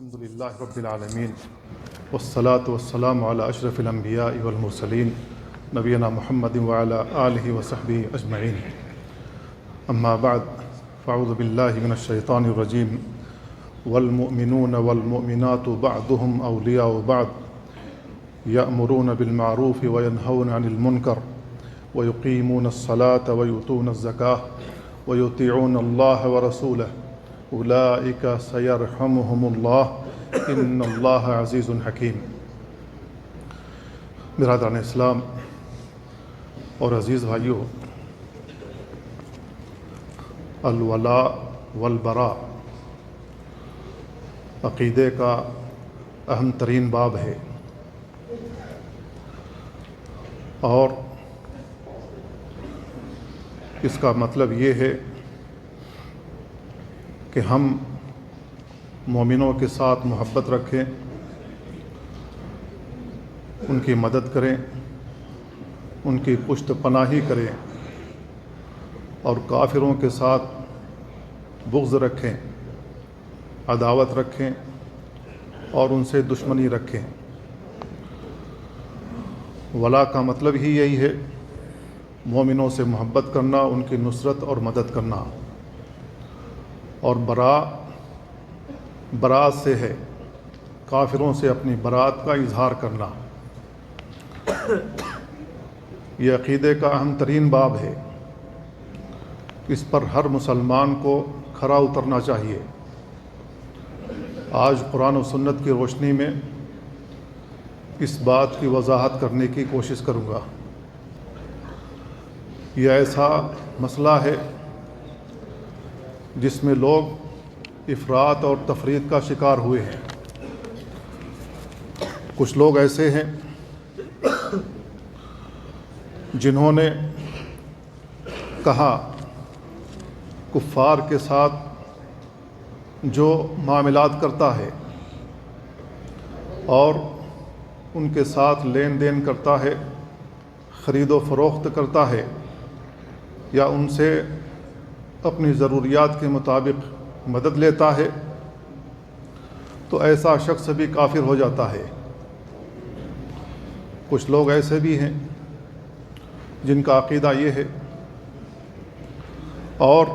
الحمد لله رب العالمين والصلاة والسلام على أشرف الأنبياء والمرسلين نبينا محمد وعلى آله وصحبه أجمعين. أما بعد فأعوذ بالله من الشيطان الرجيم. والمؤمنون والمؤمنات بعضهم أولياء بعض يأمرون بالمعروف وينهون عن المنكر ويقيمون الصلاة ويؤتون الزكاة ويطيعون الله ورسوله اولئک سیرحمهم اللہ ان اللہ عزیز حکیم. برادران اسلام اور عزیز بھائیو، الولاء والبراء عقیدے کا اہم ترین باب ہے، اور اس کا مطلب یہ ہے کہ ہم مومنوں کے ساتھ محبت رکھیں، ان کی مدد کریں، ان کی پشت پناہی کریں، اور کافروں کے ساتھ بغض رکھیں، عداوت رکھیں اور ان سے دشمنی رکھیں. ولا کا مطلب ہی یہی ہے، مومنوں سے محبت کرنا، ان کی نصرت اور مدد کرنا. اور برات سے ہے، کافروں سے اپنی برات کا اظہار کرنا. یہ عقیدے کا اہم ترین باب ہے، اس پر ہر مسلمان کو کھرا اترنا چاہیے. آج قرآن و سنت کی روشنی میں اس بات کی وضاحت کرنے کی کوشش کروں گا. یہ ایسا مسئلہ ہے جس میں لوگ افراط اور تفریط کا شکار ہوئے ہیں. کچھ لوگ ایسے ہیں جنہوں نے کہا کفار کے ساتھ جو معاملات کرتا ہے اور ان کے ساتھ لین دین کرتا ہے، خرید و فروخت کرتا ہے، یا ان سے اپنی ضروریات کے مطابق مدد لیتا ہے، تو ایسا شخص بھی کافر ہو جاتا ہے. کچھ لوگ ایسے بھی ہیں جن کا عقیدہ یہ ہے، اور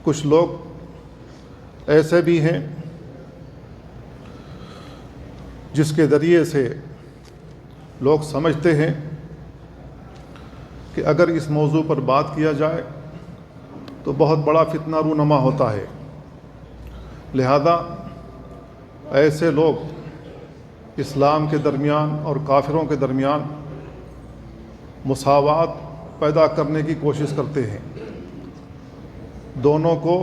کچھ لوگ ایسے بھی ہیں جس کے ذریعے سے لوگ سمجھتے ہیں کہ اگر اس موضوع پر بات کیا جائے تو بہت بڑا فتنہ رونما ہوتا ہے، لہذا ایسے لوگ اسلام کے درمیان اور کافروں کے درمیان مساوات پیدا کرنے کی کوشش کرتے ہیں، دونوں کو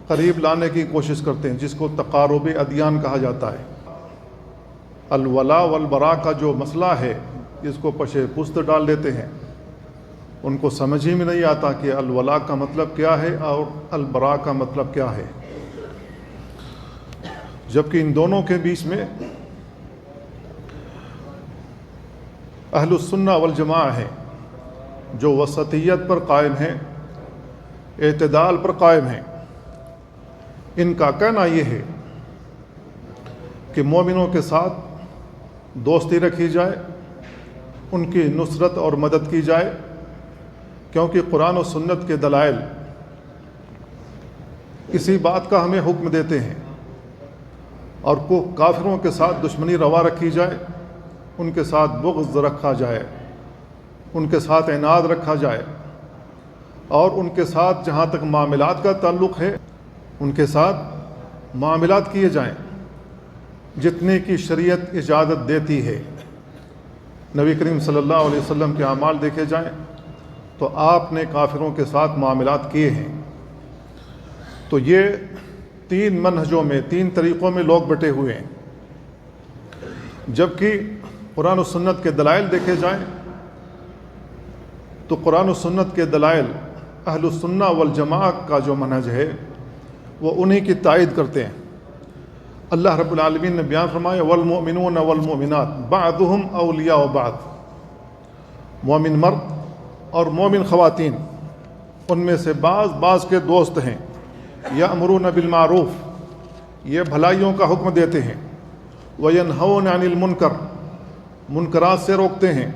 قریب لانے کی کوشش کرتے ہیں، جس کو تقارب ادیان کہا جاتا ہے. الولاء والبراء کا جو مسئلہ ہے اس کو پشے پست ڈال دیتے ہیں. ان کو سمجھ ہی میں نہیں آتا کہ الولاء کا مطلب کیا ہے اور البراء کا مطلب کیا ہے، جبکہ ان دونوں کے بیچ میں اہل السنہ والجماعہ ہیں جو وسطیت پر قائم ہیں، اعتدال پر قائم ہیں. ان کا کہنا یہ ہے کہ مومنوں کے ساتھ دوستی رکھی جائے، ان کی نصرت اور مدد کی جائے، کیونکہ قرآن و سنت کے دلائل اسی بات کا ہمیں حکم دیتے ہیں. اور کافروں کے ساتھ دشمنی روا رکھی جائے، ان کے ساتھ بغض رکھا جائے، ان کے ساتھ عناد رکھا جائے، اور ان کے ساتھ جہاں تک معاملات کا تعلق ہے ان کے ساتھ معاملات کیے جائیں جتنے کی شریعت اجازت دیتی ہے. نبی کریم صلی اللہ علیہ وسلم کے اعمال دیکھے جائیں تو آپ نے کافروں کے ساتھ معاملات کیے ہیں. تو یہ تین منہجوں میں، تین طریقوں میں لوگ بٹے ہوئے ہیں. جبکہ قرآن و سنت کے دلائل دیکھے جائیں تو قرآن و سنت کے دلائل اہل السنہ والجماعہ کا جو منہج ہے وہ انہی کی تائید کرتے ہیں. اللہ رب العالمین نے بیان فرمایا والمؤمنون والمؤمنات بعضهم اولیاء بعض. مومن مرد اور مومن خواتین ان میں سے بعض کے دوست ہیں. یأمرون بالمعروف یہ بھلائیوں کا حکم دیتے ہیں، وینہون عن المنکر، منکرات سے روکتے ہیں،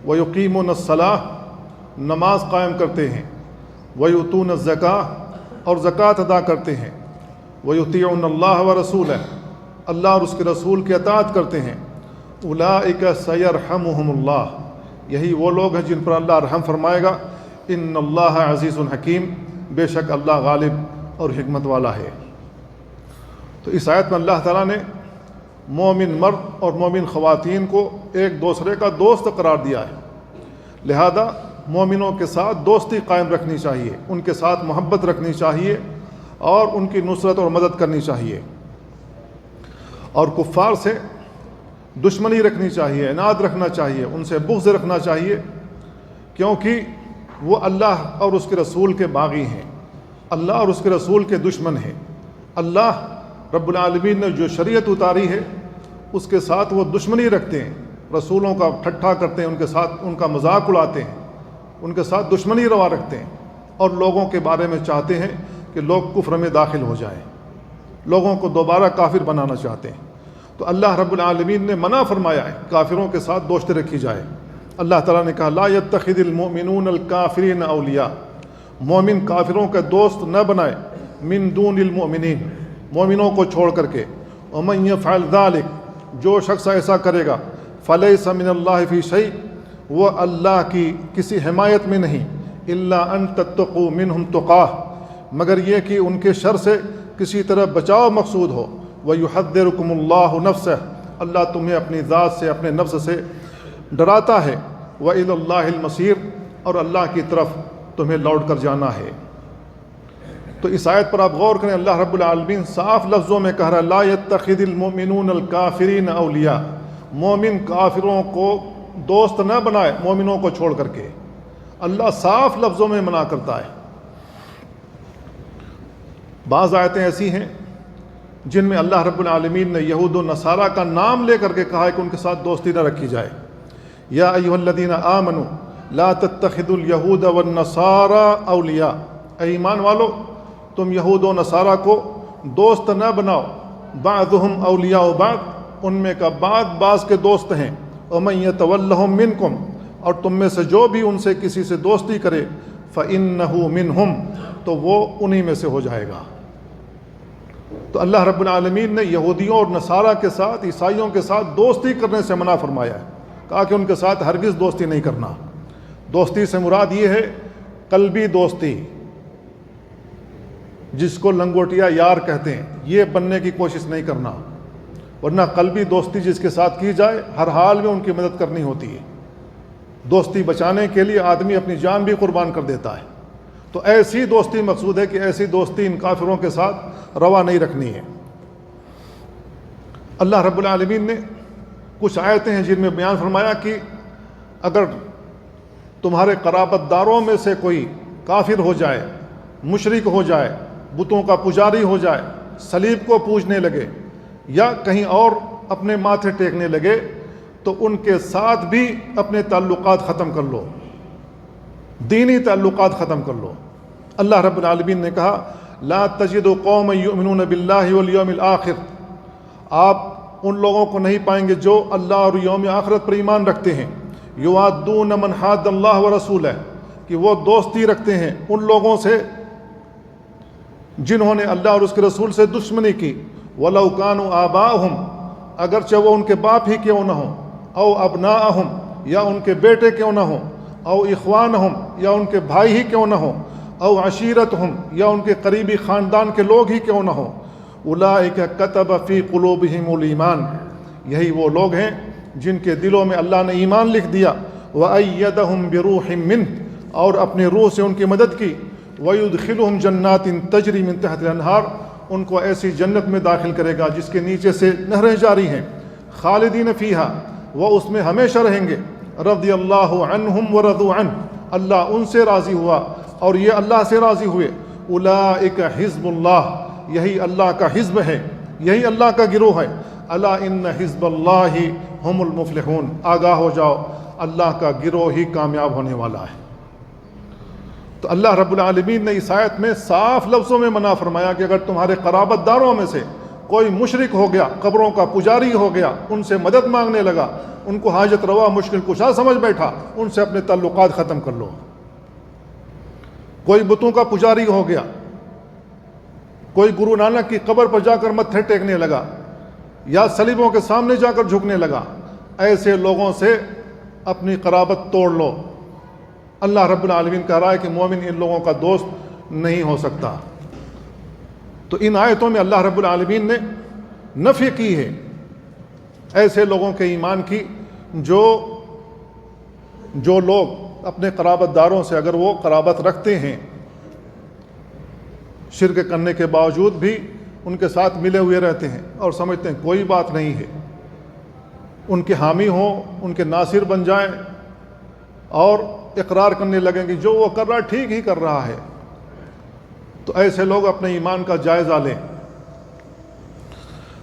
ویقیمون الصلاۃ، نماز قائم کرتے ہیں، ویؤتون الزکاۃ، اور زکوٰۃ ادا کرتے ہیں، ویطیعون اللہ ورسولہ، اللہ اور اس کے رسول کی اطاعت کرتے ہیں، اولئک سیرحمہم اللہ، یہی وہ لوگ ہیں جن پر اللہ رحم فرمائے گا، ان اللہ عزیز حکیم، بے شک اللہ غالب اور حکمت والا ہے۔ تو اس آیت میں اللہ تعالیٰ نے مومن مرد اور مومن خواتین کو ایک دوسرے کا دوست قرار دیا ہے، لہذا مومنوں کے ساتھ دوستی قائم رکھنی چاہیے، ان کے ساتھ محبت رکھنی چاہیے اور ان کی نصرت اور مدد کرنی چاہیے، اور کفار سے دشمنی رکھنی چاہیے، عناد رکھنا چاہیے، ان سے بغض رکھنا چاہیے، کیونکہ وہ اللہ اور اس کے رسول کے باغی ہیں، اللہ اور اس کے رسول کے دشمن ہیں۔ اللہ رب العالمین نے جو شریعت اتاری ہے اس کے ساتھ وہ دشمنی رکھتے ہیں، رسولوں کا ٹھٹھا کرتے ہیں، ان کے ساتھ ان کا مذاق اڑاتے ہیں، ان کے ساتھ دشمنی روا رکھتے ہیں، اور لوگوں کے بارے میں چاہتے ہیں کہ لوگ کفر میں داخل ہو جائیں، لوگوں کو دوبارہ کافر بنانا چاہتے ہیں۔ تو اللہ رب العالمین نے منع فرمایا ہے کافروں کے ساتھ دوستی رکھی جائے۔ اللہ تعالیٰ نے کہا لا یتخذ المؤمنون الکافرین اولیاء، مومن کافروں کے دوست نہ بنائے، من دون المؤمنین، مومنوں کو چھوڑ کر کے، ومن یفعل ذلک، جو شخص ایسا کرے گا، فلیس من اللہ فی شیء، وہ اللہ کی کسی حمایت میں نہیں، الا ان تتقوا منہم تقاہ، مگر یہ کہ ان کے شر سے کسی طرح بچاؤ مقصود ہو، وَيُحَذِّرُكُمُ اللَّهُ نَفْسَهُ، اللہ تمہیں اپنی ذات سے، اپنے نفس سے ڈراتا ہے، وَإِلَى اللَّهِ الْمَصِيرُ، اور اللہ کی طرف تمہیں لوٹ کر جانا ہے۔ تو اس آیت پر آپ غور کریں، اللہ رب العالمین صاف لفظوں میں کہہ رہا ہے لا يَتَّخِذِ الْمُؤْمِنُونَ الْكَافِرِينَ أَوْلِيَاءَ، مومن کافروں کو دوست نہ بنائے مومنوں کو چھوڑ کر کے، اللہ صاف لفظوں میں منع کرتا ہے۔ بعض آیتیں ایسی ہیں جن میں اللہ رب العالمین نے یہود و نصارہ کا نام لے کر کے کہا ہے کہ ان کے ساتھ دوستی نہ رکھی جائے۔ یا ایھا الذین آمنوا لا تتخذوا اليہود والنصارى اولیاء، اے ایمان والو تم یہود و نصارہ کو دوست نہ بناؤ، بعضهم اولیاء بعض، ان میں کا بعض کے دوست ہیں، ومن یتولہم منکم، اور تم میں سے جو بھی ان سے کسی سے دوستی کرے، فإنہ منہم، تو وہ انہی میں سے ہو جائے گا۔ تو اللہ رب العالمین نے یہودیوں اور نصارہ کے ساتھ، عیسائیوں کے ساتھ دوستی کرنے سے منع فرمایا ہے، کہا کہ ان کے ساتھ ہرگز دوستی نہیں کرنا۔ دوستی سے مراد یہ ہے قلبی دوستی، جس کو لنگوٹیا یار کہتے ہیں، یہ بننے کی کوشش نہیں کرنا، ورنہ قلبی دوستی جس کے ساتھ کی جائے ہر حال میں ان کی مدد کرنی ہوتی ہے، دوستی بچانے کے لیے آدمی اپنی جان بھی قربان کر دیتا ہے۔ تو ایسی دوستی مقصود ہے کہ ایسی دوستی ان کافروں کے ساتھ روا نہیں رکھنی ہے۔ اللہ رب العالمین نے کچھ آیتیں ہیں جن میں بیان فرمایا کہ اگر تمہارے قرابت داروں میں سے کوئی کافر ہو جائے، مشرک ہو جائے، بتوں کا پجاری ہو جائے، صلیب کو پوجنے لگے یا کہیں اور اپنے ماتھے ٹیکنے لگے، تو ان کے ساتھ بھی اپنے تعلقات ختم کر لو، دینی تعلقات ختم کر لو۔ اللہ رب العالمین نے کہا لا تجد قوما یؤمنون باللہ والیوم الآخر، آپ ان لوگوں کو نہیں پائیں گے جو اللہ اور یوم آخرت پر ایمان رکھتے ہیں، یوادون من حاد اللہ ورسولہ، کہ وہ دوستی رکھتے ہیں ان لوگوں سے جنہوں نے اللہ اور اس کے رسول سے دشمنی کی، ولو کانوا آباءہم، اگرچہ وہ ان کے باپ ہی کیوں نہ ہوں، او ابناءہم، یا ان کے بیٹے کیوں نہ ہوں، او اخوانہم، یا ان کے بھائی ہی کیوں نہ ہوں، او عشیرتہم، یا ان کے قریبی خاندان کے لوگ ہی کیوں نہ ہوں، اولئک کتب فی قلوبہم الایمان، یہی وہ لوگ ہیں جن کے دلوں میں اللہ نے ایمان لکھ دیا، وأیدہم بروح منہ، اور اپنے روح سے ان کی مدد کی، ویدخلہم جنات تجری من تحت الانہار، ان کو ایسی جنت میں داخل کرے گا جس کے نیچے سے نہریں جاری ہیں، خالدین فیہا، وہ اس میں ہمیشہ رہیں گے، رضی اللہ عنہم ورضوا عنہ، اللہ ان سے راضی ہوا اور یہ اللہ سے راضی ہوئے، اولئک حزب اللہ، یہی اللہ کا حزب ہے، یہی اللہ کا گروہ ہے، الا ان حزب اللہ ہم المفلحون، آگاہ ہو جاؤ اللہ کا گروہ ہی کامیاب ہونے والا ہے۔ تو اللہ رب العالمین نے اس آیت میں صاف لفظوں میں منع فرمایا کہ اگر تمہارے قرابت داروں میں سے کوئی مشرک ہو گیا، قبروں کا پجاری ہو گیا، ان سے مدد مانگنے لگا، ان کو حاجت روا مشکل کشا سمجھ بیٹھا، ان سے اپنے تعلقات ختم کر لو۔ کوئی بتوں کا پجاری ہو گیا، کوئی گرو نانک کی قبر پر جا کر متھے ٹیکنے لگا یا صلیبوں کے سامنے جا کر جھکنے لگا، ایسے لوگوں سے اپنی قرابت توڑ لو۔ اللہ رب العالمین کہہ رہا ہے کہ مومن ان لوگوں کا دوست نہیں ہو سکتا۔ تو ان آیتوں میں اللہ رب العالمین نے نفی کی ہے ایسے لوگوں کے ایمان کی جو لوگ اپنے قرابت داروں سے اگر وہ قرابت رکھتے ہیں، شرک کرنے کے باوجود بھی ان کے ساتھ ملے ہوئے رہتے ہیں اور سمجھتے ہیں کوئی بات نہیں ہے، ان کے حامی ہوں، ان کے ناصر بن جائیں اور اقرار کرنے لگیں کہ جو وہ کر رہا ہے ٹھیک ہی کر رہا ہے، تو ایسے لوگ اپنے ایمان کا جائزہ لیں۔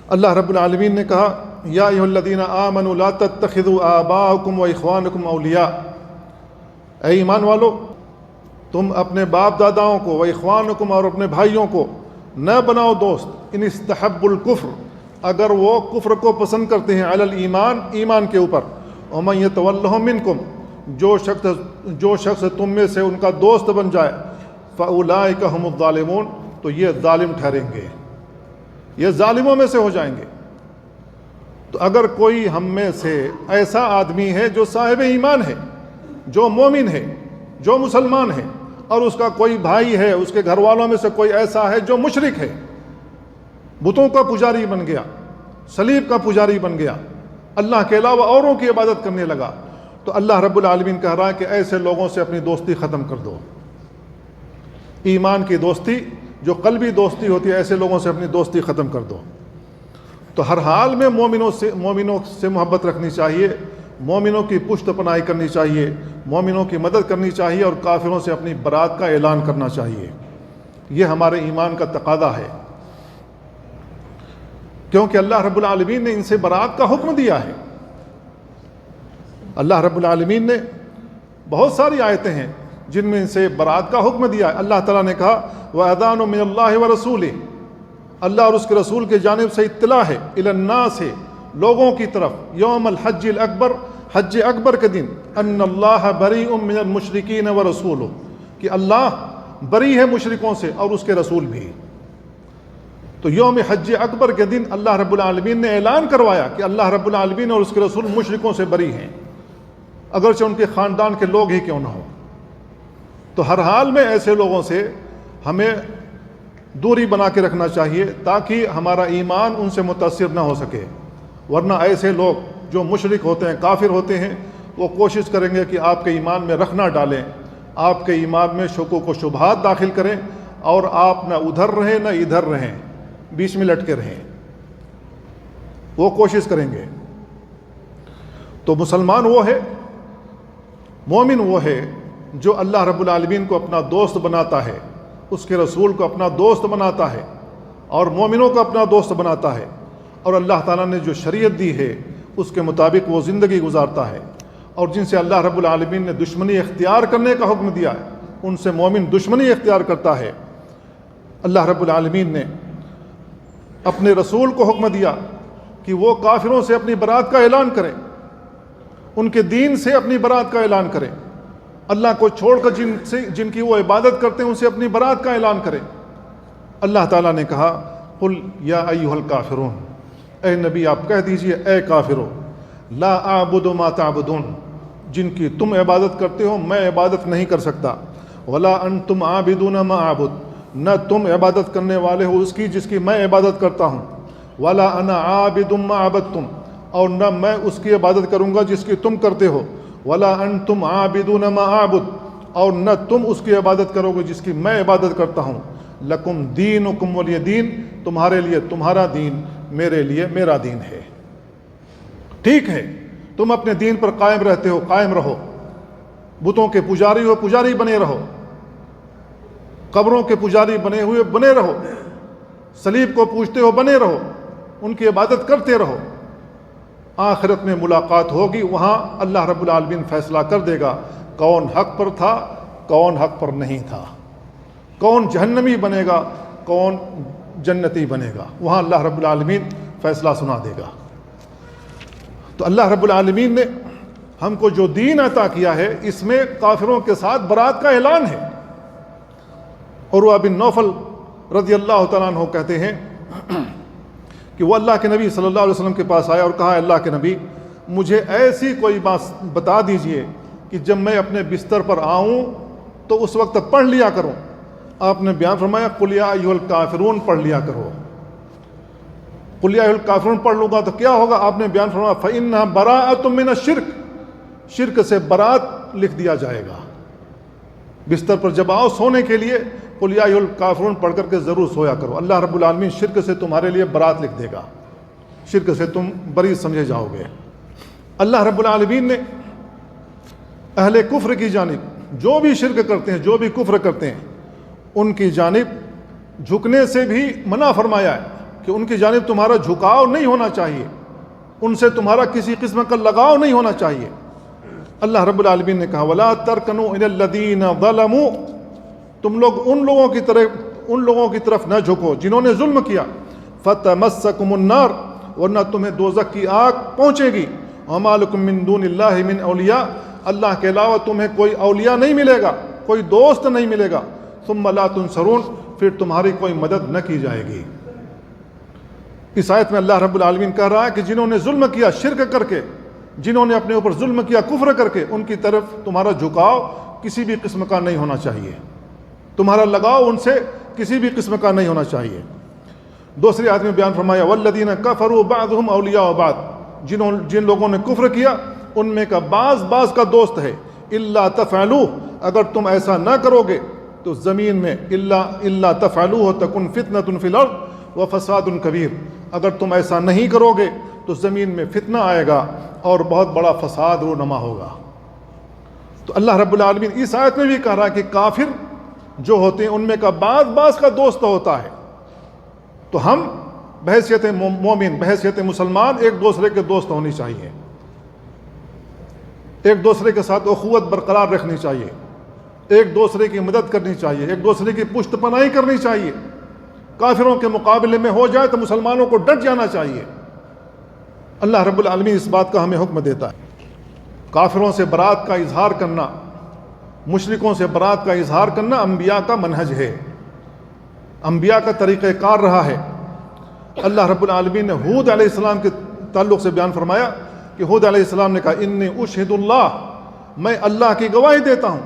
اللہ رب العالمین نے کہا یا ایھا الذین آمنوا لا تتخذوا آباءکم واخوانکم اولیاء، اے ایمان والو تم اپنے باپ داداؤں کو، واخوانکم اور اپنے بھائیوں کو نہ بناؤ دوست، ان استحبوا الکفر اگر وہ کفر کو پسند کرتے ہیں، علی الایمان ایمان کے اوپر، ومن یتولھم منکم جو شخص تم میں سے ان کا دوست بن جائے، فاولئک ھم الظالمون تو یہ ظالم ٹھہریں گے، یہ ظالموں میں سے ہو جائیں گے۔ تو اگر کوئی ہم میں سے ایسا آدمی ہے جو صاحب ایمان ہے، جو مومن ہے، جو مسلمان ہے، اور اس کا کوئی بھائی ہے، اس کے گھر والوں میں سے کوئی ایسا ہے جو مشرک ہے، بتوں کا پجاری بن گیا، صلیب کا پجاری بن گیا، اللہ کے علاوہ اوروں کی عبادت کرنے لگا، تو اللہ رب العالمین کہہ رہا ہے کہ ایسے لوگوں سے اپنی دوستی ختم کر دو۔ ایمان کی دوستی جو قلبی دوستی ہوتی ہے، ایسے لوگوں سے اپنی دوستی ختم کر دو۔ تو ہر حال میں مومنوں سے محبت رکھنی چاہیے، مومنوں کی پشت پناہی کرنی چاہیے، مومنوں کی مدد کرنی چاہیے، اور کافروں سے اپنی برات کا اعلان کرنا چاہیے۔ یہ ہمارے ایمان کا تقاضا ہے، کیونکہ اللہ رب العالمین نے ان سے برات کا حکم دیا ہے۔ اللہ رب العالمین نے بہت ساری آیتیں ہیں جن میں ان سے برات کا حکم دیا ہے۔ اللہ تعالیٰ نے کہا وَأَذَانٌ مِّنَ اللَّهِ وَرَسُولِهِ، اللہ اور اس کے رسول کے جانب سے اطلاع ہے، إِلَى النَّاسِ لوگوں کی طرف، یوم الحج الاکبر حج اکبر کے دن، ان اللہ بریء من المشرکین ورسولہ کہ اللہ بری ہے مشرکوں سے اور اس کے رسول بھی۔ تو یوم حج اکبر کے دن اللہ رب العالمین نے اعلان کروایا کہ اللہ رب العالمین اور اس کے رسول مشرکوں سے بری ہیں، اگرچہ ان کے خاندان کے لوگ ہی کیوں نہ ہوں۔ تو ہر حال میں ایسے لوگوں سے ہمیں دوری بنا کے رکھنا چاہیے تاکہ ہمارا ایمان ان سے متاثر نہ ہو سکے، ورنہ ایسے لوگ جو مشرک ہوتے ہیں، کافر ہوتے ہیں، وہ کوشش کریں گے کہ آپ کے ایمان میں رخ نہ ڈالیں، آپ کے ایمان میں شکوک و شبہات داخل کریں، اور آپ نہ ادھر رہیں نہ ادھر رہیں، بیچ میں لٹکے رہیں، وہ کوشش کریں گے۔ تو مسلمان وہ ہے، مومن وہ ہے جو اللہ رب العالمین کو اپنا دوست بناتا ہے، اس کے رسول کو اپنا دوست بناتا ہے، اور مومنوں کو اپنا دوست بناتا ہے، اور اللہ تعالیٰ نے جو شریعت دی ہے اس کے مطابق وہ زندگی گزارتا ہے، اور جن سے اللہ رب العالمین نے دشمنی اختیار کرنے کا حکم دیا ہے ان سے مومن دشمنی اختیار کرتا ہے۔ اللہ رب العالمین نے اپنے رسول کو حکم دیا کہ وہ کافروں سے اپنی برات کا اعلان کریں، ان کے دین سے اپنی برات کا اعلان کریں، اللہ کو چھوڑ کر جن کی وہ عبادت کرتے ہیں ان سے اپنی برات کا اعلان کریں۔ اللہ تعالیٰ نے کہا قل یا ایھا الکافرون، اے نبی آپ کہہ دیجئے اے کافرو، لا اعبد ما تعبدون، جن کی تم عبادت کرتے ہو میں عبادت نہیں کر سکتا، ولا انتم عابدون ما اعبد، نہ تم عبادت کرنے والے ہو اس کی جس کی میں عبادت کرتا ہوں، ولا انا عابد ما عبدتم، اور نہ میں اس کی عبادت کروں گا جس کی تم کرتے ہو، ولا انتم عابدون ما اعبد، اور نہ تم اس کی عبادت کرو گے جس کی میں عبادت کرتا ہوں، لکم دینکم ولی دین، تمہارے لیے تمہارا دین، میرے لیے میرا دین ہے۔ ٹھیک ہے تم اپنے دین پر قائم رہتے ہو، قائم رہو، بتوں کے پجاری ہو پجاری بنے رہو، قبروں کے پجاری بنے ہوئے بنے رہو، صلیب کو پوجتے ہو بنے رہو، ان کی عبادت کرتے رہو، آخرت میں ملاقات ہوگی، وہاں اللہ رب العالمین فیصلہ کر دے گا کون حق پر تھا، کون حق پر نہیں تھا، کون جہنمی بنے گا، کون جنتی بنے گا، وہاں اللہ رب العالمین فیصلہ سنا دے گا۔ تو اللہ رب العالمین نے ہم کو جو دین عطا کیا ہے اس میں کافروں کے ساتھ برات کا اعلان ہے۔ عروہ بن نوفل رضی اللہ تعالیٰ عنہ کہتے ہیں کہ وہ اللہ کے نبی صلی اللہ علیہ وسلم کے پاس آیا اور کہا اللہ کے نبی مجھے ایسی کوئی بات بتا دیجئے کہ جب میں اپنے بستر پر آؤں تو اس وقت پڑھ لیا کروں۔ آپ نے بیان فرمایا قل یا ایھا الکافرون پڑھ لیا کرو۔ قل یا ایھا الکافرون پڑھ لوں گا تو کیا ہوگا؟ آپ نے بیان فرمایا فإنھا براءۃ من الشرک، شرک سے برات لکھ دیا جائے گا۔ بستر پر جب آؤ سونے کے لیے قل یا ایھا الکافرون پڑھ کر کے ضرور سویا کرو، اللہ رب العالمین شرک سے تمہارے لیے برات لکھ دے گا، شرک سے تم بری سمجھے جاؤ گے۔ اللہ رب العالمین نے اہل کفر کی جانب جو بھی شرک کرتے ہیں، جو بھی کفر کرتے ہیں، ان کی جانب جھکنے سے بھی منع فرمایا ہے کہ ان کی جانب تمہارا جھکاؤ نہیں ہونا چاہیے، ان سے تمہارا کسی قسم کا لگاؤ نہیں ہونا چاہیے۔ اللہ رب العالمین نے کہا وَلَا تَرْكَنُوا إِلَى الَّذِينَ ظَلَمُوا، تم لوگ ان لوگوں کی طرف نہ جھکو جنہوں نے ظلم کیا، فَتَمَسَّكُمُ النَّارُ، ورنہ تمہیں دوزخ کی آگ پہنچے گی، وَمَا لَكُم مِّن دُونِ اللَّهِ مِنْ أَوْلِيَاءَ، اللہ کے علاوہ تمہیں کوئی اولیاء نہیں ملے گا، کوئی دوست نہیں ملے گا، ثُمَّ لَا تُنصَرُونَ، پھر تمہاری کوئی مدد نہ کی جائے گی۔ اس آیت میں اللہ رب العالمین کہہ رہا ہے کہ جنہوں نے ظلم کیا شرک کر کے، جنہوں نے اپنے اوپر ظلم کیا کفر کر کے، ان کی طرف تمہارا جھکاؤ کسی بھی قسم کا نہیں ہونا چاہیے، تمہارا لگاؤ ان سے کسی بھی قسم کا نہیں ہونا چاہیے۔ دوسری آیت میں بیان فرمایا والذین کفروا بعضهم اولیاء بعض، جن لوگوں نے کفر کیا ان میں کا بعض کا دوست ہے، الا تفعلوا، اگر تم ایسا نہ کرو گے تو زمین میں الا تفعلوا تکن فتنۃ فی الارض وفساد کبیر، اگر تم ایسا نہیں کرو گے تو زمین میں فتنہ آئے گا اور بہت بڑا فساد رونما ہوگا۔ تو اللہ رب العالمین اس آیت میں بھی کہہ رہا ہے کہ کافر جو ہوتے ہیں ان میں کا بعض کا دوست ہوتا ہے، تو ہم بحیثیت مومن، بحیثیت مسلمان ایک دوسرے کے دوست ہونی چاہیے، ایک دوسرے کے ساتھ اخوت برقرار رکھنی چاہیے، ایک دوسرے کی مدد کرنی چاہیے، ایک دوسرے کی پشت پناہی کرنی چاہیے۔ کافروں کے مقابلے میں ہو جائے تو مسلمانوں کو ڈٹ جانا چاہیے۔ اللہ رب العالمین اس بات کا ہمیں حکم دیتا ہے۔ کافروں سے برات کا اظہار کرنا، مشرکوں سے برات کا اظہار کرنا انبیاء کا منہج ہے، انبیاء کا طریقہ کار رہا ہے۔ اللہ رب العالمین نے ہود علیہ السلام کے تعلق سے بیان فرمایا کہ ہود علیہ السلام نے کہا انی اشہد اللہ، میں اللہ کی گواہی دیتا ہوں،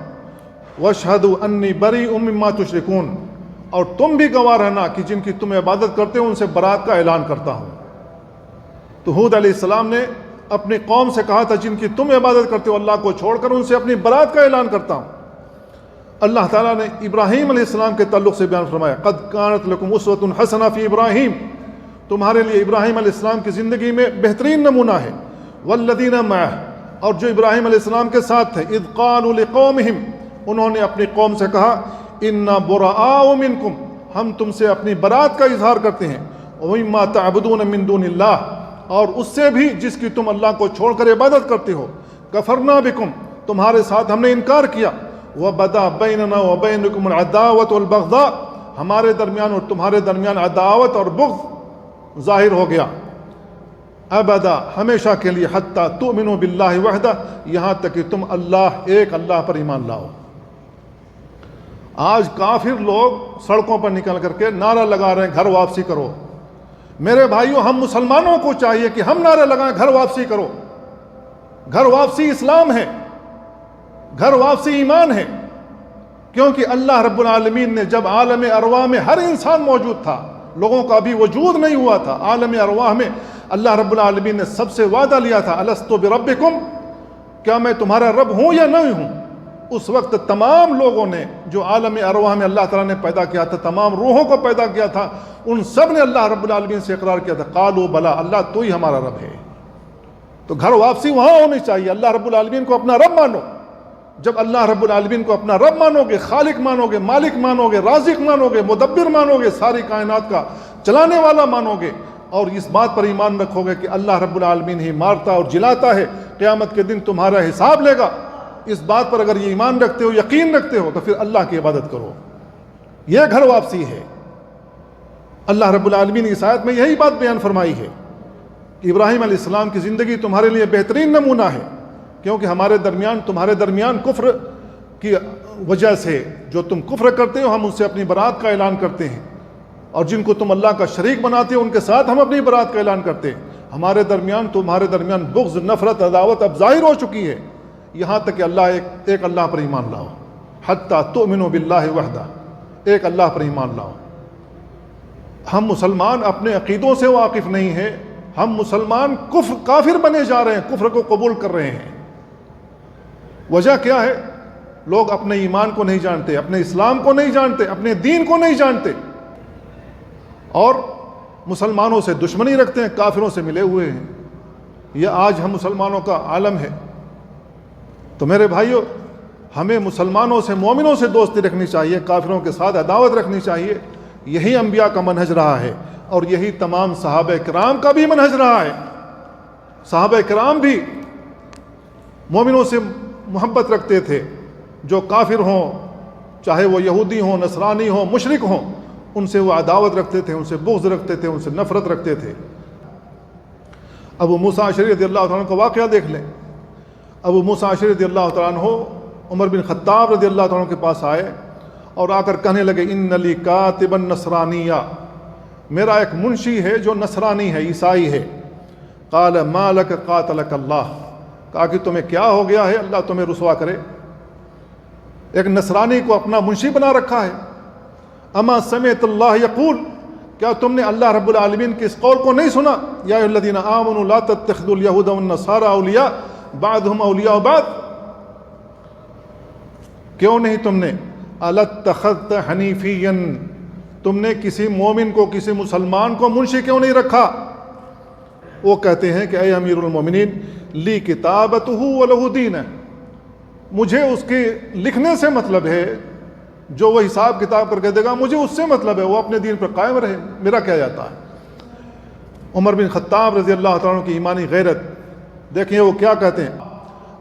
واشہد انی بریء مما تشرکون، اور تم بھی گواہ رہنا کہ جن کی تم عبادت کرتے ہو ان سے برات کا اعلان کرتا ہوں۔ تو ہود علیہ السلام نے اپنی قوم سے کہا تھا جن کی تم عبادت کرتے ہو اللہ کو چھوڑ کر ان سے اپنی برات کا اعلان کرتا ہوں۔ اللہ تعالیٰ نے ابراہیم علیہ السلام کے تعلق سے بیان فرمایا قد کانت لکم اسوۃ حسنہ فی ابراہیم، تمہارے لیے ابراہیم علیہ السلام کی زندگی میں بہترین نمونہ ہے، والذین معہ، اور جو ابراہیم علیہ السلام کے ساتھ تھے، اذ قالوا لقومہم، انہوں نے اپنی قوم سے کہا انا براء منکم، ہم تم سے اپنی برات کا اظہار کرتے ہیں، ومما تعبدون من دون اللہ، اور اس سے بھی جس کی تم اللہ کو چھوڑ کر عبادت کرتے ہو، کفرنا بکم، تمہارے ساتھ ہم نے انکار کیا، وبدا بیننا وبینکم العداوۃ والبغضاء، ہمارے درمیان اور تمہارے درمیان عداوت اور بغض ظاہر ہو گیا، ابدا، ہمیشہ کے لیے، حتی تؤمنوا باللہ وحدہ، یہاں تک کہ تم ایک اللہ پر ایمان لاؤ۔ آج کافر لوگ سڑکوں پر نکل کر کے نعرہ لگا رہے ہیں گھر واپسی کرو۔ میرے بھائیوں، ہم مسلمانوں کو چاہیے کہ ہم نعرہ لگائیں گھر واپسی کرو۔ گھر واپسی اسلام ہے، گھر واپسی ایمان ہے، کیونکہ اللہ رب العالمین نے جب عالم ارواح میں ہر انسان موجود تھا، لوگوں کا بھی وجود نہیں ہوا تھا، عالم ارواح میں اللہ رب العالمین نے سب سے وعدہ لیا تھا الست بربکم، کیا میں تمہارا رب ہوں یا نہیں ہوں؟ اس وقت تمام لوگوں نے جو عالم ارواح میں اللہ تعالیٰ نے پیدا کیا تھا، تمام روحوں کو پیدا کیا تھا، ان سب نے اللہ رب العالمین سے اقرار کیا تھا قالوا بلا، اللہ تو ہی ہمارا رب ہے۔ تو گھر واپسی وہاں ہونی چاہیے، اللہ رب العالمین کو اپنا رب مانو۔ جب اللہ رب العالمین کو اپنا رب مانو گے، خالق مانو گے، مالک مانو گے، رازق مانو گے، مدبر مانو گے، ساری کائنات کا چلانے والا مانو گے، اور اس بات پر ایمان رکھو گے کہ اللہ رب العالمین ہی مارتا اور جلاتا ہے، قیامت کے دن تمہارا حساب لے گا، اس بات پر اگر یہ ایمان رکھتے ہو، یقین رکھتے ہو، تو پھر اللہ کی عبادت کرو. یہ گھر واپسی ہے. اللہ رب العالمین نے اس آیت میں یہی بات بیان فرمائی ہے کہ ابراہیم علیہ السلام کی زندگی تمہارے لیے بہترین نمونہ ہے، کیونکہ تمہارے درمیان کفر کی وجہ سے جو تم کفر کرتے ہو ہم ان سے اپنی برات کا اعلان کرتے ہیں، اور جن کو تم اللہ کا شریک بناتے ہو ان کے ساتھ ہم اپنی برات کا اعلان کرتے ہیں. تمہارے درمیان بغض، نفرت، عداوت اب ظاہر ہو چکی ہے، یہاں تک کہ ایک اللہ پر ایمان لاؤ. حتیٰ تؤمنوا باللہ وحدہ، ایک اللہ پر ایمان لاؤ. ہم مسلمان اپنے عقیدوں سے واقف نہیں ہیں، ہم مسلمان کافر بنے جا رہے ہیں، کفر کو قبول کر رہے ہیں. وجہ کیا ہے؟ لوگ اپنے ایمان کو نہیں جانتے، اپنے اسلام کو نہیں جانتے، اپنے دین کو نہیں جانتے، اور مسلمانوں سے دشمنی رکھتے ہیں، کافروں سے ملے ہوئے ہیں. یہ آج ہم مسلمانوں کا عالم ہے. تو میرے بھائیوں، ہمیں مسلمانوں سے، مومنوں سے دوستی رکھنی چاہیے، کافروں کے ساتھ عداوت رکھنی چاہیے. یہی انبیاء کا منہج رہا ہے، اور یہی تمام صحابہ کرام کا بھی منہج رہا ہے. صحابہ کرام بھی مومنوں سے محبت رکھتے تھے، جو کافر ہوں، چاہے وہ یہودی ہوں، نصرانی ہوں، مشرک ہوں، ان سے وہ عداوت رکھتے تھے، ان سے بغض رکھتے تھے، ان سے نفرت رکھتے تھے. ابو موسیٰ اشعری رضی اللہ تعالیٰ عنہ کا واقعہ دیکھ لیں. ابو موسیٰ اشعری رضی اللہ تعالیٰ عنہ عمر بن خطاب رضی اللہ تعالیٰ عنہ کے پاس آئے اور آ کر کہنے لگے، ان لی کاتبا نصرانیہ، میرا ایک منشی ہے جو نصرانی ہے، عیسائی ہے. قال ما لک قاتلک اللہ، کہا کہ تمہیں کیا ہو گیا ہے، اللہ تمہیں رسوا کرے. ایک نصرانی کو اپنا منشی بنا رکھا ہے. اما سمعت اللہ یقول، کیا تم نے اللہ رب العالمین کے اس قول کو نہیں سنا، یا ایھا الذین آمنوا لا تتخذوا اليہود والنصارى اولیاء بعضهم اولیاء بعض. کیوں نہیں تم نے الاتخذت حنیفیا، تم نے کسی مومن کو، کسی مسلمان کو منشی کیوں نہیں رکھا؟ وہ کہتے ہیں کہ اے امیر المومنین، لی کتابتہ ولہ دینہ، مجھے اس کے لکھنے سے مطلب ہے، جو وہ حساب کتاب کر کے دے گا مجھے اس سے مطلب ہے، وہ اپنے دین پر قائم رہے، میرا کیا جاتا ہے. عمر بن خطاب رضی اللہ تعالیٰ عنہ کی ایمانی غیرت دیکھیں، وہ کیا کہتے ہیں،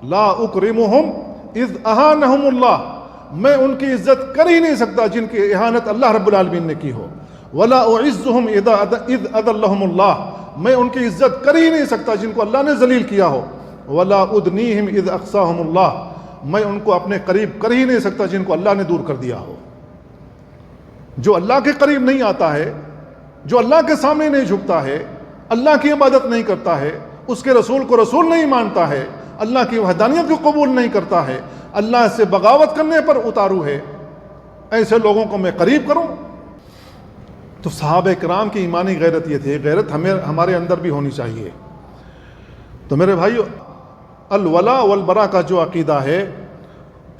لا اکرمہم اذ اہانہم اللہ، میں ان کی عزت کر ہی نہیں سکتا جن کی اہانت اللہ رب العالمین نے کی ہو. ولا اعزہم اذ اذلہم اللہ، میں ان کی عزت کر ہی نہیں سکتا جن کو اللہ نے ذلیل کیا ہو. ولا ادنیہم اذ اقصاہم اللہ، میں ان کو اپنے قریب کر ہی نہیں سکتا جن کو اللہ نے دور کر دیا ہو. جو اللہ کے قریب نہیں آتا ہے، جو اللہ کے سامنے نہیں جھکتا ہے، اللہ کی عبادت نہیں کرتا ہے، اس کے رسول کو رسول نہیں مانتا ہے، اللہ کی وحدانیت کو قبول نہیں کرتا ہے، اللہ سے بغاوت کرنے پر اتارو ہے، ایسے لوگوں کو میں قریب کروں. تو صحابہ کرام کی ایمانی غیرت یہ تھی. غیرت ہمارے اندر بھی ہونی چاہیے. تو میرے بھائیو، الولا والبرا کا جو عقیدہ ہے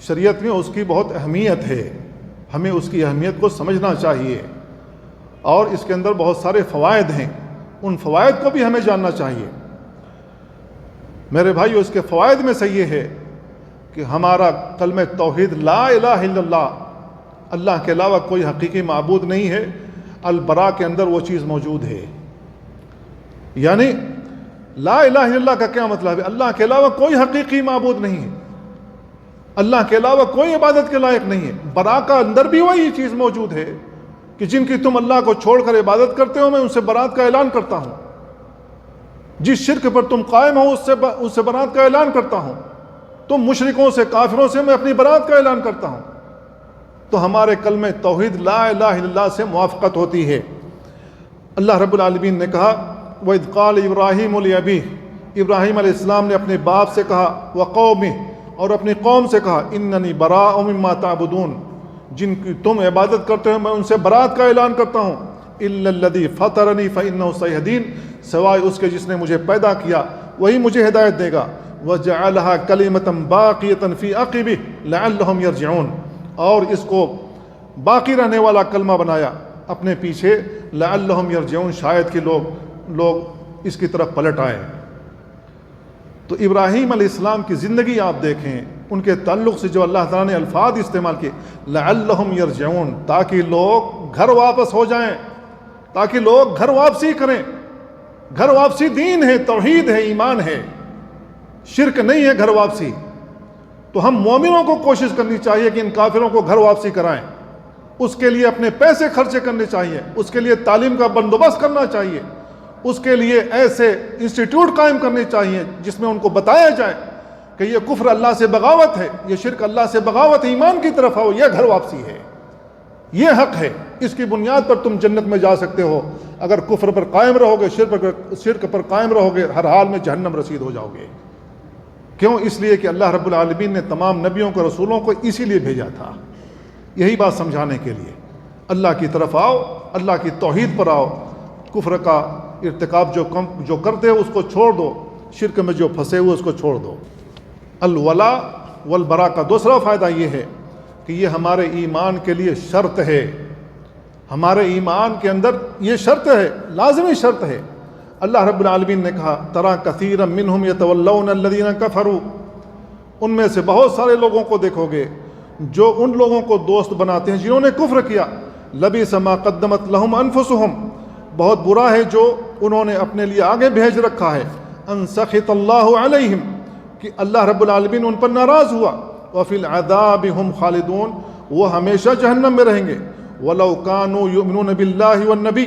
شریعت میں، اس کی بہت اہمیت ہے. ہمیں اس کی اہمیت کو سمجھنا چاہیے، اور اس کے اندر بہت سارے فوائد ہیں، ان فوائد کو بھی ہمیں جاننا چاہیے. میرے بھائیو، اس کے فوائد میں سے یہ ہے کہ ہمارا کلمہ توحید لا الہ الا اللہ، اللہ کے علاوہ کوئی حقیقی معبود نہیں ہے. البرا کے اندر وہ چیز موجود ہے. یعنی لا الہ الا اللہ کا کیا مطلب ہے؟ اللہ کے علاوہ کوئی حقیقی معبود نہیں ہے، اللہ کے علاوہ کوئی عبادت کے لائق نہیں ہے. برا کا اندر بھی وہی چیز موجود ہے کہ جن کی تم اللہ کو چھوڑ کر عبادت کرتے ہو، میں ان سے برات کا اعلان کرتا ہوں. جس شرک پر تم قائم ہو اس سے برات کا اعلان کرتا ہوں. تم مشرکوں سے، کافروں سے میں اپنی برات کا اعلان کرتا ہوں. تو ہمارے کلمہ توحید لا الہ الا اللہ سے موافقت ہوتی ہے. اللہ رب العالمین نے کہا، وَإِذْ قَالَ إِبْرَاهِيمُ لِأَبِيهِ، ابراہیم علیہ السلام نے اپنے باپ سے کہا، وَقَوْمِهِ، اور اپنی قوم سے کہا، إِنَّنِي بَرَاءٌ مِّمَّا تَعْبُدُونَ، جن کی تم عبادت کرتے ہو میں ان سے برات کا اعلان کرتا ہوں. إِلَّا الَّذِي فَطَرَنِي فَإِنَّهُ سَيَهْدِينِ، سوائے اس کے جس نے مجھے پیدا کیا وہی مجھے ہدایت دے گا. وَجَعَلَهَا كَلِمَةً بَاقِيَةً فِي عَقِبِهِ لَعَلَّهُمْ يَرْجِعُونَ، اور اس کو باقی رہنے والا کلمہ بنایا اپنے پیچھے، لعلہم یرجعون، شاید کہ لوگ اس کی طرف پلٹ آئیں. تو ابراہیم علیہ السلام کی زندگی آپ دیکھیں، ان کے تعلق سے جو اللہ تعالیٰ نے الفاظ استعمال کیے، لعلہم یرجعون، تاکہ لوگ گھر واپس ہو جائیں، تاکہ لوگ گھر واپسی کریں. گھر واپسی دین ہے، توحید ہے، ایمان ہے، شرک نہیں ہے گھر واپسی. تو ہم مومنوں کو کوشش کرنی چاہیے کہ ان کافروں کو گھر واپسی کرائیں. اس کے لیے اپنے پیسے خرچے کرنے چاہیے, اس کے لیے تعلیم کا بندوبست کرنا چاہیے, اس کے لیے ایسے انسٹیٹیوٹ قائم کرنے چاہیے جس میں ان کو بتایا جائے کہ یہ کفر اللہ سے بغاوت ہے, یہ شرک اللہ سے بغاوت ہے, ایمان کی طرف آؤ, یہ گھر واپسی ہے, یہ حق ہے, اس کی بنیاد پر تم جنت میں جا سکتے ہو. اگر کفر پر قائم رہو گے, شرک پر قائم رہو گے, ہر حال میں جہنم رسید ہو جاؤ گے. کیوں؟ اس لیے کہ اللہ رب العالمین نے تمام نبیوں کو, رسولوں کو اسی لیے بھیجا تھا, یہی بات سمجھانے کے لیے. اللہ کی طرف آؤ, اللہ کی توحید پر آؤ, کفر کا ارتکاب جو کرتے ہو اس کو چھوڑ دو, شرک میں جو پھنسے ہوئے اس کو چھوڑ دو. الولا والبرا کا دوسرا فائدہ یہ ہے کہ یہ ہمارے ایمان کے لیے شرط ہے, ہمارے ایمان کے اندر یہ شرط ہے, لازمی شرط ہے. اللہ رب العالمین نے کہا ترا کثیرا منہم یتولون الذین کفروا, ان میں سے بہت سارے لوگوں کو دیکھو گے جو ان لوگوں کو دوست بناتے ہیں جنہوں نے کفر کیا. لبئس ما قدمت لہم انفسہم, بہت برا ہے جو انہوں نے اپنے لیے آگے بھیج رکھا ہے. ان سخط اللہ علیہم, کہ اللہ رب العالمین ان پر ناراض ہوا. وفی العذاب ہم خالدون, وہ ہمیشہ جہنم میں رہیں گے. ولو کانوا یؤمنون باللہ والنبی,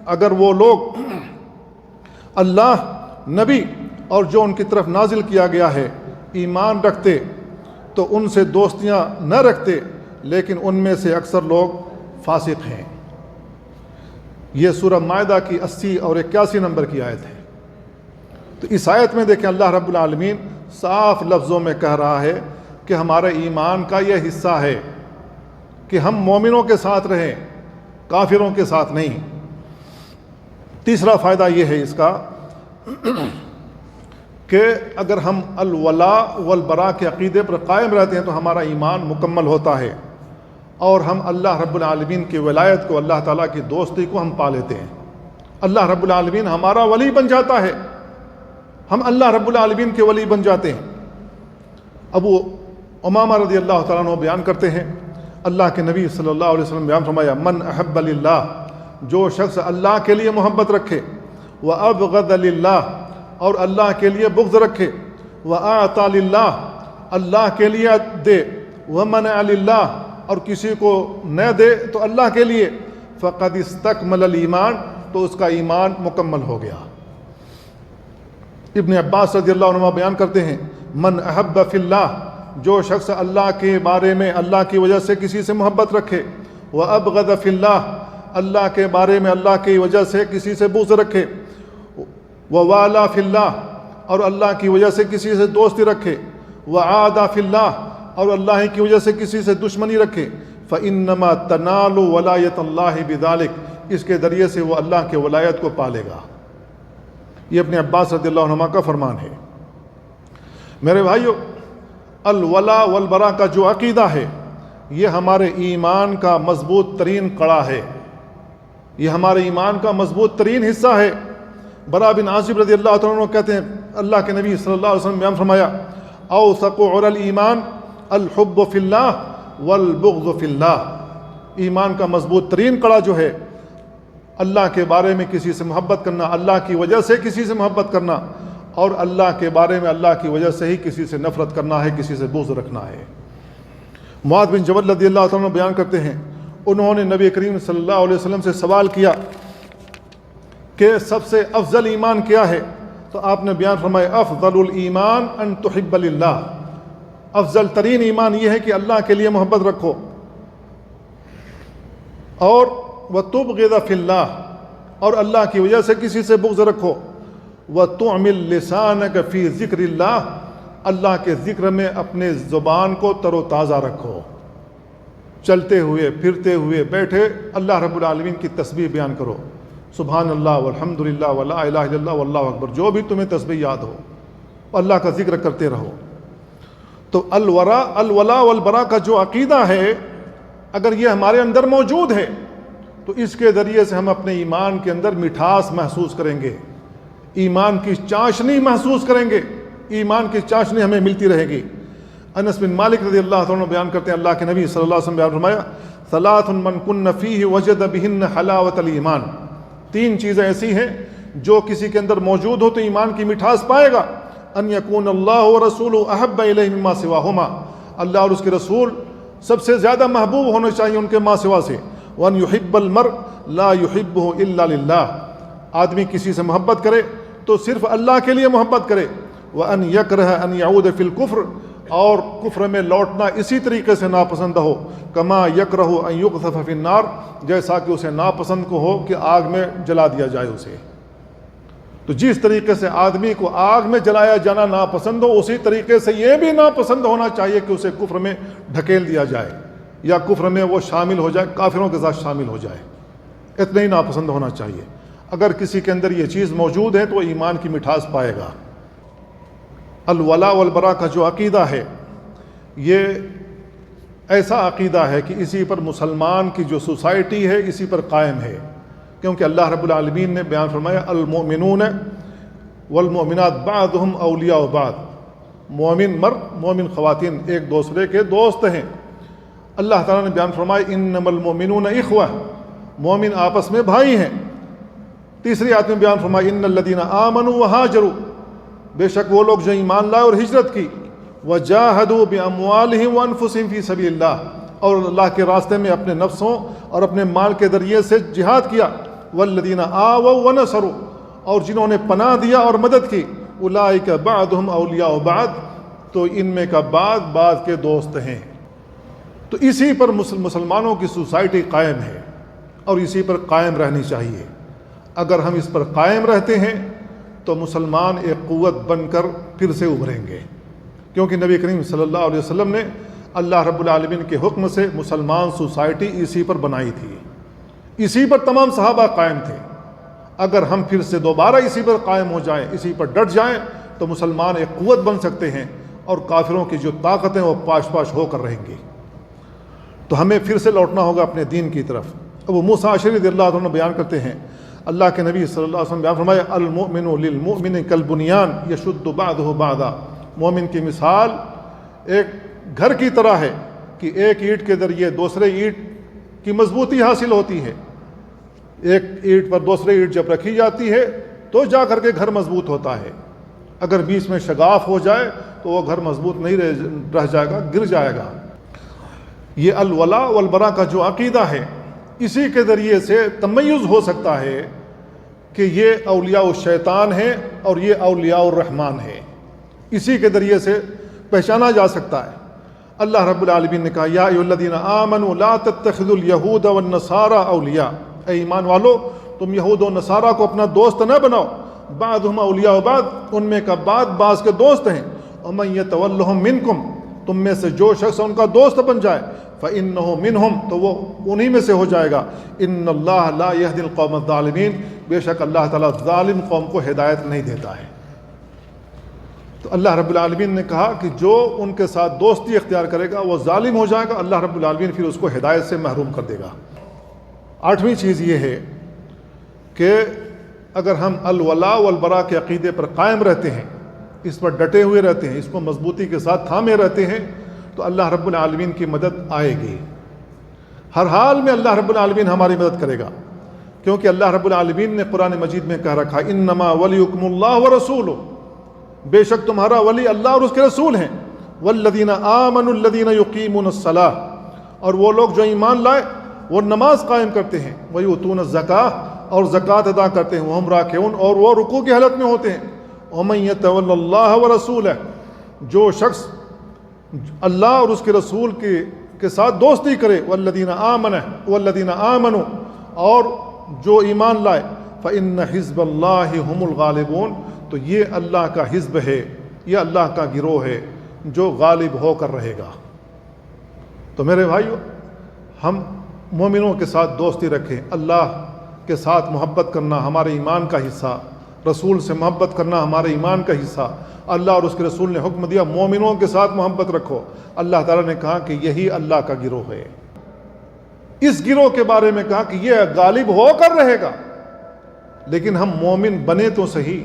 اگر وہ لوگ اللہ, نبی اور جو ان کی طرف نازل کیا گیا ہے ایمان رکھتے تو ان سے دوستیاں نہ رکھتے, لیکن ان میں سے اکثر لوگ فاسق ہیں. یہ سورہ مائدہ کی 80 اور 81 نمبر کی آیت ہے. تو اس آیت میں دیکھیں اللہ رب العالمین صاف لفظوں میں کہہ رہا ہے کہ ہمارے ایمان کا یہ حصہ ہے کہ ہم مومنوں کے ساتھ رہیں, کافروں کے ساتھ نہیں. تیسرا فائدہ یہ ہے اس کا کہ اگر ہم الولا والبرا کے عقیدے پر قائم رہتے ہیں تو ہمارا ایمان مکمل ہوتا ہے, اور ہم اللہ رب العالمین کی ولایت کو, اللہ تعالیٰ کی دوستی کو ہم پا لیتے ہیں. اللہ رب العالمین ہمارا ولی بن جاتا ہے, ہم اللہ رب العالمین کے ولی بن جاتے ہیں. ابو امامہ رضی اللہ تعالیٰ عنہ بیان کرتے ہیں, اللہ کے نبی صلی اللہ علیہ وسلم بیان فرمایا, من احب للہ, جو شخص اللہ کے لیے محبت رکھے, وابغض للہ, اور اللہ کے لیے بغض رکھے, واعطى للہ, اللہ کے لیے دے, ومنع للہ, اور کسی کو نہ دے تو اللہ کے لیے, فقد استکمل الایمان, تو اس کا ایمان مکمل ہو گیا. ابن عباس رضی اللہ عنہ بیان کرتے ہیں, من احب فی اللہ, جو شخص اللہ کے بارے میں اللہ کی وجہ سے کسی سے محبت رکھے, وابغض فی اللہ, اللہ کے بارے میں اللہ کی وجہ سے کسی سے بغض رکھے, ووالا فی اللہ, اور اللہ کی وجہ سے کسی سے دوستی رکھے, وعادى فی اللہ, اور اللہ کی وجہ سے کسی سے دشمنی رکھے, فإنما تنال ولایت اللہ بذلک, اس کے ذریعے سے وہ اللہ کے ولایت کو پالے گا. یہ ابن عباس رضی اللہ عنہ کا فرمان ہے. میرے بھائیو, الولا والبرا کا جو عقیدہ ہے یہ ہمارے ایمان کا مضبوط ترین کڑا ہے, یہ ہمارے ایمان کا مضبوط ترین حصہ ہے. برا بن عازب رضی اللہ تعالیٰ عنہ کہتے ہیں, اللہ کے نبی صلی اللہ علیہ وسلم بیان فرمایا, اوثق عرى الایمان الحب فی اللہ والبغض فی اللہ, ایمان کا مضبوط ترین کڑا جو ہے اللہ کے بارے میں کسی سے محبت کرنا, اللہ کی وجہ سے کسی سے محبت کرنا, اور اللہ کے بارے میں اللہ کی وجہ سے ہی کسی سے نفرت کرنا ہے, کسی سے بغض رکھنا ہے. معاذ بن جبل رضی اللہ تعالیٰ عنہ بیان کرتے ہیں, انہوں نے نبی کریم صلی اللہ علیہ وسلم سے سوال کیا کہ سب سے افضل ایمان کیا ہے, تو آپ نے بیان فرمایا, افضل الایمان ان تحب للہ, افضل ترین ایمان یہ ہے کہ اللہ کے لیے محبت رکھو, اور وتبغض فی اللہ, اور اللہ کی وجہ سے کسی سے بغض رکھو, وتعمل لسانک فی ذکر اللہ, اللہ کے ذکر میں اپنے زبان کو تر و تازہ رکھو, چلتے ہوئے پھرتے ہوئے بیٹھے اللہ رب العالمین کی تسبیح بیان کرو, سبحان اللہ والحمد للہ ولا الہ الا اللہ واللہ اکبر, جو بھی تمہیں تسبیح یاد ہو اللہ کا ذکر کرتے رہو. تو الولا والبرا کا جو عقیدہ ہے اگر یہ ہمارے اندر موجود ہے تو اس کے ذریعے سے ہم اپنے ایمان کے اندر مٹھاس محسوس کریں گے, ایمان کی چاشنی محسوس کریں گے, ایمان کی چاشنی ہمیں ملتی رہے گی. انس بن مالک رضی اللہ عنہ بیان کرتے ہیں, اللہ کے نبی صلی اللہ علیہ وسلم بیان فرمایا, ثلاث من کن فیہ وجد بہن حلاوت الایمان, تین چیزیں ایسی ہیں جو کسی کے اندر موجود ہو تو ایمان کی مٹھاس پائے گا. ان یکون اللہ ورسولہ احب الیہ مما سواہما، اللہ اور اس کے رسول سب سے زیادہ محبوب ہونے چاہیے ان کے ماں سوا سے۔ وان یحب المرء لا یحبہ الا للہ، آدمی کسی سے محبت کرے تو صرف اللہ کے لیے محبت کرے۔ وان یکرہ ان یعود فی الکفر، اور کفر میں لوٹنا اسی طریقے سے ناپسند ہو، کما یکرہ ان یقذف فی النار، جیسا کہ اسے ناپسند کو ہو کہ آگ میں جلا دیا جائے اسے۔ تو جس طریقے سے آدمی کو آگ میں جلایا جانا ناپسند ہو، اسی طریقے سے یہ بھی ناپسند ہونا چاہیے کہ اسے کفر میں ڈھکیل دیا جائے یا کفر میں وہ شامل ہو جائے، کافروں کے ساتھ شامل ہو جائے، اتنا ہی ناپسند ہونا چاہیے۔ اگر کسی کے اندر یہ چیز موجود ہے تو وہ ایمان کی مٹھاس پائے گا۔ الولاء والبراء کا جو عقیدہ ہے، یہ ایسا عقیدہ ہے کہ اسی پر مسلمان کی جو سوسائٹی ہے اسی پر قائم ہے، کیونکہ اللہ رب العالمین نے بیان فرمایا المؤمنون والمؤمنات بعضهم اولیاء بعض، مومن مرد مومن خواتین ایک دوسرے کے دوست ہیں۔ اللہ تعالیٰ نے بیان فرمایا انما المؤمنون اخوہ، مومن آپس میں بھائی ہیں۔ تیسری آیت میں بیان فرمایا ان الذین آمنوا وہاجروا، بے شک وہ لوگ جو ایمان لائے اور ہجرت کی، وجاہدوا باموالہم وانفسہم فی سبیل اللہ، اور اللہ کے راستے میں اپنے نفسوں اور اپنے مال کے ذریعے سے جہاد کیا، والذین آووا ونصروا، اور جنہوں نے پناہ دیا اور مدد کی، اولئک بعضهم اولیاء بعض، تو ان میں کا بعض کے دوست ہیں۔ تو اسی پر مسلمانوں کی سوسائٹی قائم ہے اور اسی پر قائم رہنی چاہیے۔ اگر ہم اس پر قائم رہتے ہیں تو مسلمان ایک قوت بن کر پھر سے ابھریں گے، کیونکہ نبی کریم صلی اللہ علیہ وسلم نے اللہ رب العالمین کے حکم سے مسلمان سوسائٹی اسی پر بنائی تھی، اسی پر تمام صحابہ قائم تھے۔ اگر ہم پھر سے دوبارہ اسی پر قائم ہو جائیں، اسی پر ڈٹ جائیں، تو مسلمان ایک قوت بن سکتے ہیں اور کافروں کی جو طاقتیں وہ پاش پاش ہو کر رہیں گی۔ تو ہمیں پھر سے لوٹنا ہوگا اپنے دین کی طرف۔ ابو موسیٰ اشعری رضی اللہ عنہ بیان کرتے ہیں، اللہ کے نبی صلی اللہ علیہ وسلم بیان فرمایا المؤمن للمؤمن کالبنیان یشد بعضہ بعضا، مومن کی مثال ایک گھر کی طرح ہے کہ ایک اینٹ کے ذریعے دوسرے اینٹ کی مضبوطی حاصل ہوتی ہے۔ ایک اینٹ پر دوسرے اینٹ جب رکھی جاتی ہے تو جا کر کے گھر مضبوط ہوتا ہے، اگر بیچ میں شگاف ہو جائے تو وہ گھر مضبوط نہیں رہ جائے گا، گر جائے گا۔ یہ الولاء والبراء کا جو عقیدہ ہے، اسی کے ذریعے سے تمیز ہو سکتا ہے کہ یہ اولیاء الشیطان ہیں اور یہ اولیاء الرحمن ہیں، اسی کے ذریعے سے پہچانا جا سکتا ہے۔ اللہ رب العالمین نے کہا یا ایھا الذین آمنوا لا تتخذوا اليہود والنصارى اولیاء، اے ایمان والو تم یہود و نصارہ کو اپنا دوست نہ بناؤ، بعضهم اولیاء بعض، ان میں کا بعض کے دوست ہیں، ومن یتولھم منکم، تم میں سے جو شخص ان کا دوست بن جائے، فإنہ منہم، تو وہ انہی میں سے ہو جائے گا۔ ان اللہ لا یہدی القوم الظالمین، بے شک اللہ تعالیٰ ظالم قوم کو ہدایت نہیں دیتا ہے۔ تو اللہ رب العالمین نے کہا کہ جو ان کے ساتھ دوستی اختیار کرے گا وہ ظالم ہو جائے گا، اللہ رب العالمین پھر اس کو ہدایت سے محروم کر دے گا۔ آٹھویں چیز یہ ہے کہ اگر ہم الولاء والبراء کے عقیدے پر قائم رہتے ہیں، اس پر ڈٹے ہوئے رہتے ہیں، اس کو مضبوطی کے ساتھ تھامے رہتے ہیں، تو اللہ رب العالمین کی مدد آئے گی۔ ہر حال میں اللہ رب العالمین ہماری مدد کرے گا، کیونکہ اللہ رب العالمین نے قرآن مجید میں کہہ رکھا انما ولیکم اللہ ورسولہ، بے شک تمہارا ولی اللہ اور اس کے رسول ہیں، والذین آمنوا الذین یقیمون الصلاۃ، اور وہ لوگ جو ایمان لائے وہ نماز قائم کرتے ہیں، ویؤتون الزکاۃ، اور زکوٰۃ ادا کرتے ہیں، وہم راکعون، اور وہ رکوع کی حالت میں ہوتے ہیں۔ ومن یتول اللہ ورسولہ، جو شخص اللہ اور اس کے رسول کے ساتھ دوستی کرے، والذین آمنوا، اور جو ایمان لائے، فإن حزب اللہ هم الغالبون، تو یہ اللہ کا حزب ہے، یہ اللہ کا گروہ ہے جو غالب ہو کر رہے گا۔ تو میرے بھائیو، ہم مومنوں کے ساتھ دوستی رکھیں، اللہ کے ساتھ محبت کرنا ہمارے ایمان کا حصہ، رسول سے محبت کرنا ہمارے ایمان کا حصہ۔ اللہ اور اس کے رسول نے حکم دیا مومنوں کے ساتھ محبت رکھو، اللہ تعالیٰ نے کہا کہ یہی اللہ کا گروہ ہے۔ اس گروہ کے بارے میں کہا کہ یہ غالب ہو کر رہے گا، لیکن ہم مومن بنے تو صحیح،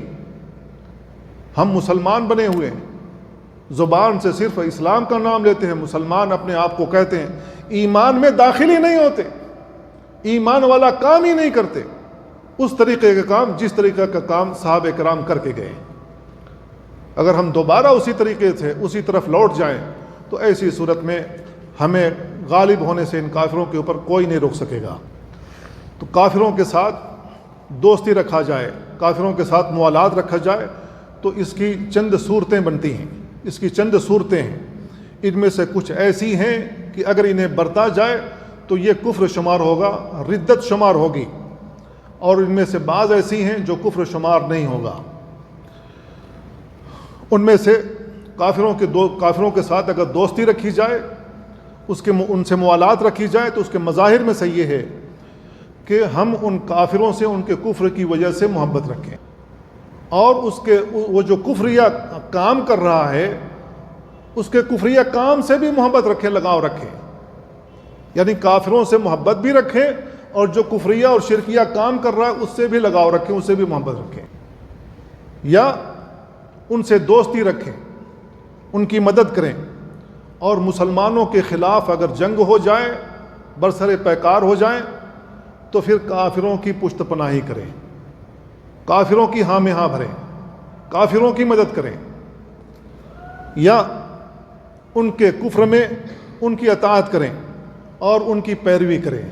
ہم مسلمان بنے ہوئے ہیں، زبان سے صرف اسلام کا نام لیتے ہیں، مسلمان اپنے آپ کو کہتے ہیں، ایمان میں داخل ہی نہیں ہوتے، ایمان والا کام ہی نہیں کرتے، اس طریقے کا کام جس طریقے کا کام صحابہ کرام کر کے گئے۔ اگر ہم دوبارہ اسی طریقے سے اسی طرف لوٹ جائیں تو ایسی صورت میں ہمیں غالب ہونے سے ان کافروں کے اوپر کوئی نہیں روک سکے گا۔ تو کافروں کے ساتھ دوستی رکھا جائے، کافروں کے ساتھ موالات رکھا جائے، تو اس کی چند صورتیں بنتی ہیں، اس کی چند صورتیں ہیں۔ ان میں سے کچھ ایسی ہیں کہ اگر انہیں برتا جائے تو یہ کفر شمار ہوگا، ردت شمار ہوگی، اور ان میں سے بعض ایسی ہیں جو کفر شمار نہیں ہوگا۔ ان میں سے کافروں کے ساتھ اگر دوستی رکھی جائے، ان سے موالات رکھی جائے، تو اس کے مظاہر میں سے یہ ہے کہ ہم ان کافروں سے ان کے کفر کی وجہ سے محبت رکھیں، اور وہ جو کفریہ کام کر رہا ہے اس کے کفریہ کام سے بھی محبت رکھیں، لگاؤ رکھیں، یعنی کافروں سے محبت بھی رکھیں، اور جو کفریہ اور شرکیہ کام کر رہا ہے اس سے بھی لگاؤ رکھیں، اس سے بھی محبت رکھیں، یا ان سے دوستی رکھیں، ان کی مدد کریں، اور مسلمانوں کے خلاف اگر جنگ ہو جائے، برسر پیکار ہو جائیں، تو پھر کافروں کی پشت پناہی کریں، کافروں کی ہاں میں ہاں بھریں، کافروں کی مدد کریں، یا ان کے کفر میں ان کی اطاعت کریں اور ان کی پیروی کریں۔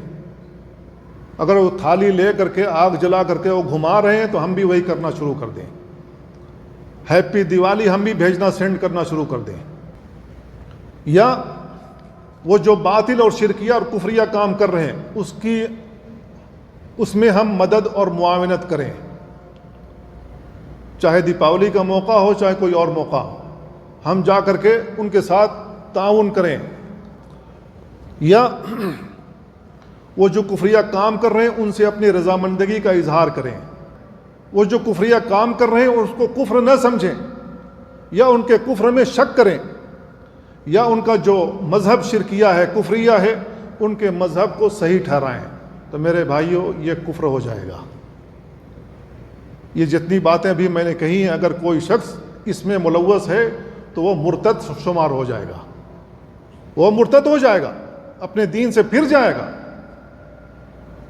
اگر وہ تھالی لے کر کے آگ جلا کر کے وہ گھما رہے ہیں تو ہم بھی وہی کرنا شروع کر دیں، ہیپی دیوالی ہم بھی بھیجنا سینڈ کرنا شروع کر دیں، یا وہ جو باطل اور شرکیہ اور کفریہ کام کر رہے ہیں اس میں ہم مدد اور معاونت کریں، چاہے دیپاولی کا موقع ہو چاہے کوئی اور موقع ہو، ہم جا کر کے ان کے ساتھ تعاون کریں، یا وہ جو کفریہ کام کر رہے ہیں ان سے اپنی رضامندگی کا اظہار کریں، وہ جو کفریہ کام کر رہے ہیں اس کو کفر نہ سمجھیں، یا ان کے کفر میں شک کریں، یا ان کا جو مذہب شرکیہ ہے، کفریہ ہے، ان کے مذہب کو صحیح ٹھہرائیں، تو میرے بھائیوں یہ کفر ہو جائے گا۔ یہ جتنی باتیں بھی میں نے کہی ہیں، اگر کوئی شخص اس میں ملوث ہے تو وہ مرتد شمار ہو جائے گا، وہ مرتد ہو جائے گا، اپنے دین سے پھر جائے گا۔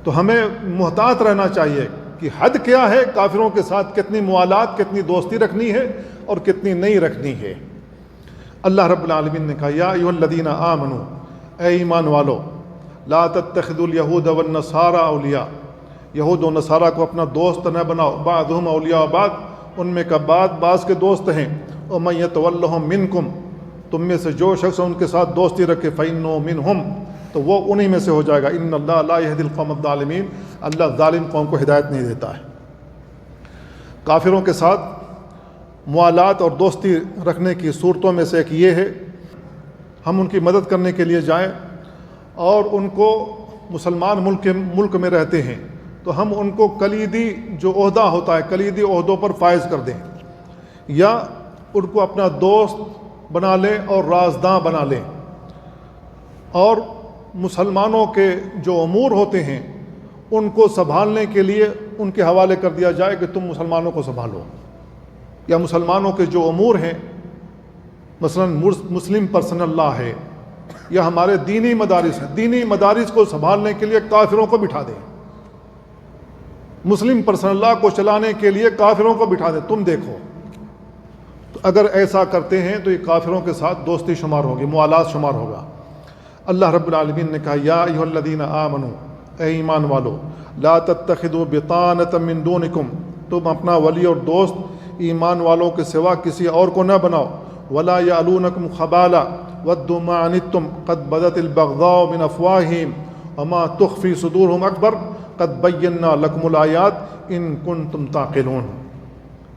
تو ہمیں محتاط رہنا چاہیے کہ حد کیا ہے، کافروں کے ساتھ کتنی موالات، کتنی دوستی رکھنی ہے اور کتنی نہیں رکھنی ہے۔ اللہ رب العالمین نے کہا یا ایھا الذین آمنوا، اے ایمان والو، لا تتخذوا الیہود والنصارى اولیاء، یہود و نصارہ کو اپنا دوست نہ بناؤ، بعضهم اولیاء بعض، ان میں کا بعض کے دوست ہیں، ومن یتولھم منکم، تم میں سے جو شخص ان کے ساتھ دوستی رکھے، فإنہ منہم، تو وہ انہی میں سے ہو جائے گا۔ ان اللہ لا یہدی القوم الظالمین، اللہ ظالم قوم کو ہدایت نہیں دیتا ہے۔ کافروں کے ساتھ موالات اور دوستی رکھنے کی صورتوں میں سے ایک یہ ہے، ہم ان کی مدد کرنے کے لیے جائیں، اور ان کو مسلمان ملک میں رہتے ہیں تو ہم ان کو کلیدی جو عہدہ ہوتا ہے، کلیدی عہدوں پر فائز کر دیں، یا ان کو اپنا دوست بنا لیں اور رازداں بنا لیں، اور مسلمانوں کے جو امور ہوتے ہیں ان کو سنبھالنے کے لیے ان کے حوالے کر دیا جائے کہ تم مسلمانوں کو سنبھالو، یا مسلمانوں کے جو امور ہیں، مثلا مسلم پرسنل لا ہے، یا ہمارے دینی مدارس ہیں، دینی مدارس کو سنبھالنے کے لیے کافروں کو بٹھا دیں، مسلم پرسنل لا کو چلانے کے لیے کافروں کو بٹھا دیں، تم دیکھو۔ تو اگر ایسا کرتے ہیں تو یہ کافروں کے ساتھ دوستی شمار ہوگی، موالات شمار ہوگا۔ اللہ رب العالمین نے کہا یا ایھا الذین آمنوا، اے ایمان والو، لا تتخذوا بطانۃ من دونکم، تم اپنا ولی اور دوست ایمان والوں کے سوا کسی اور کو نہ بناؤ، ولا یعلونکم خبالا ودوا ما عنتم قد بدت البغضاء من افواہہم وما تخفی صدورہم اکبر قد بینا لکم الآیات ان کنتم تعقلون۔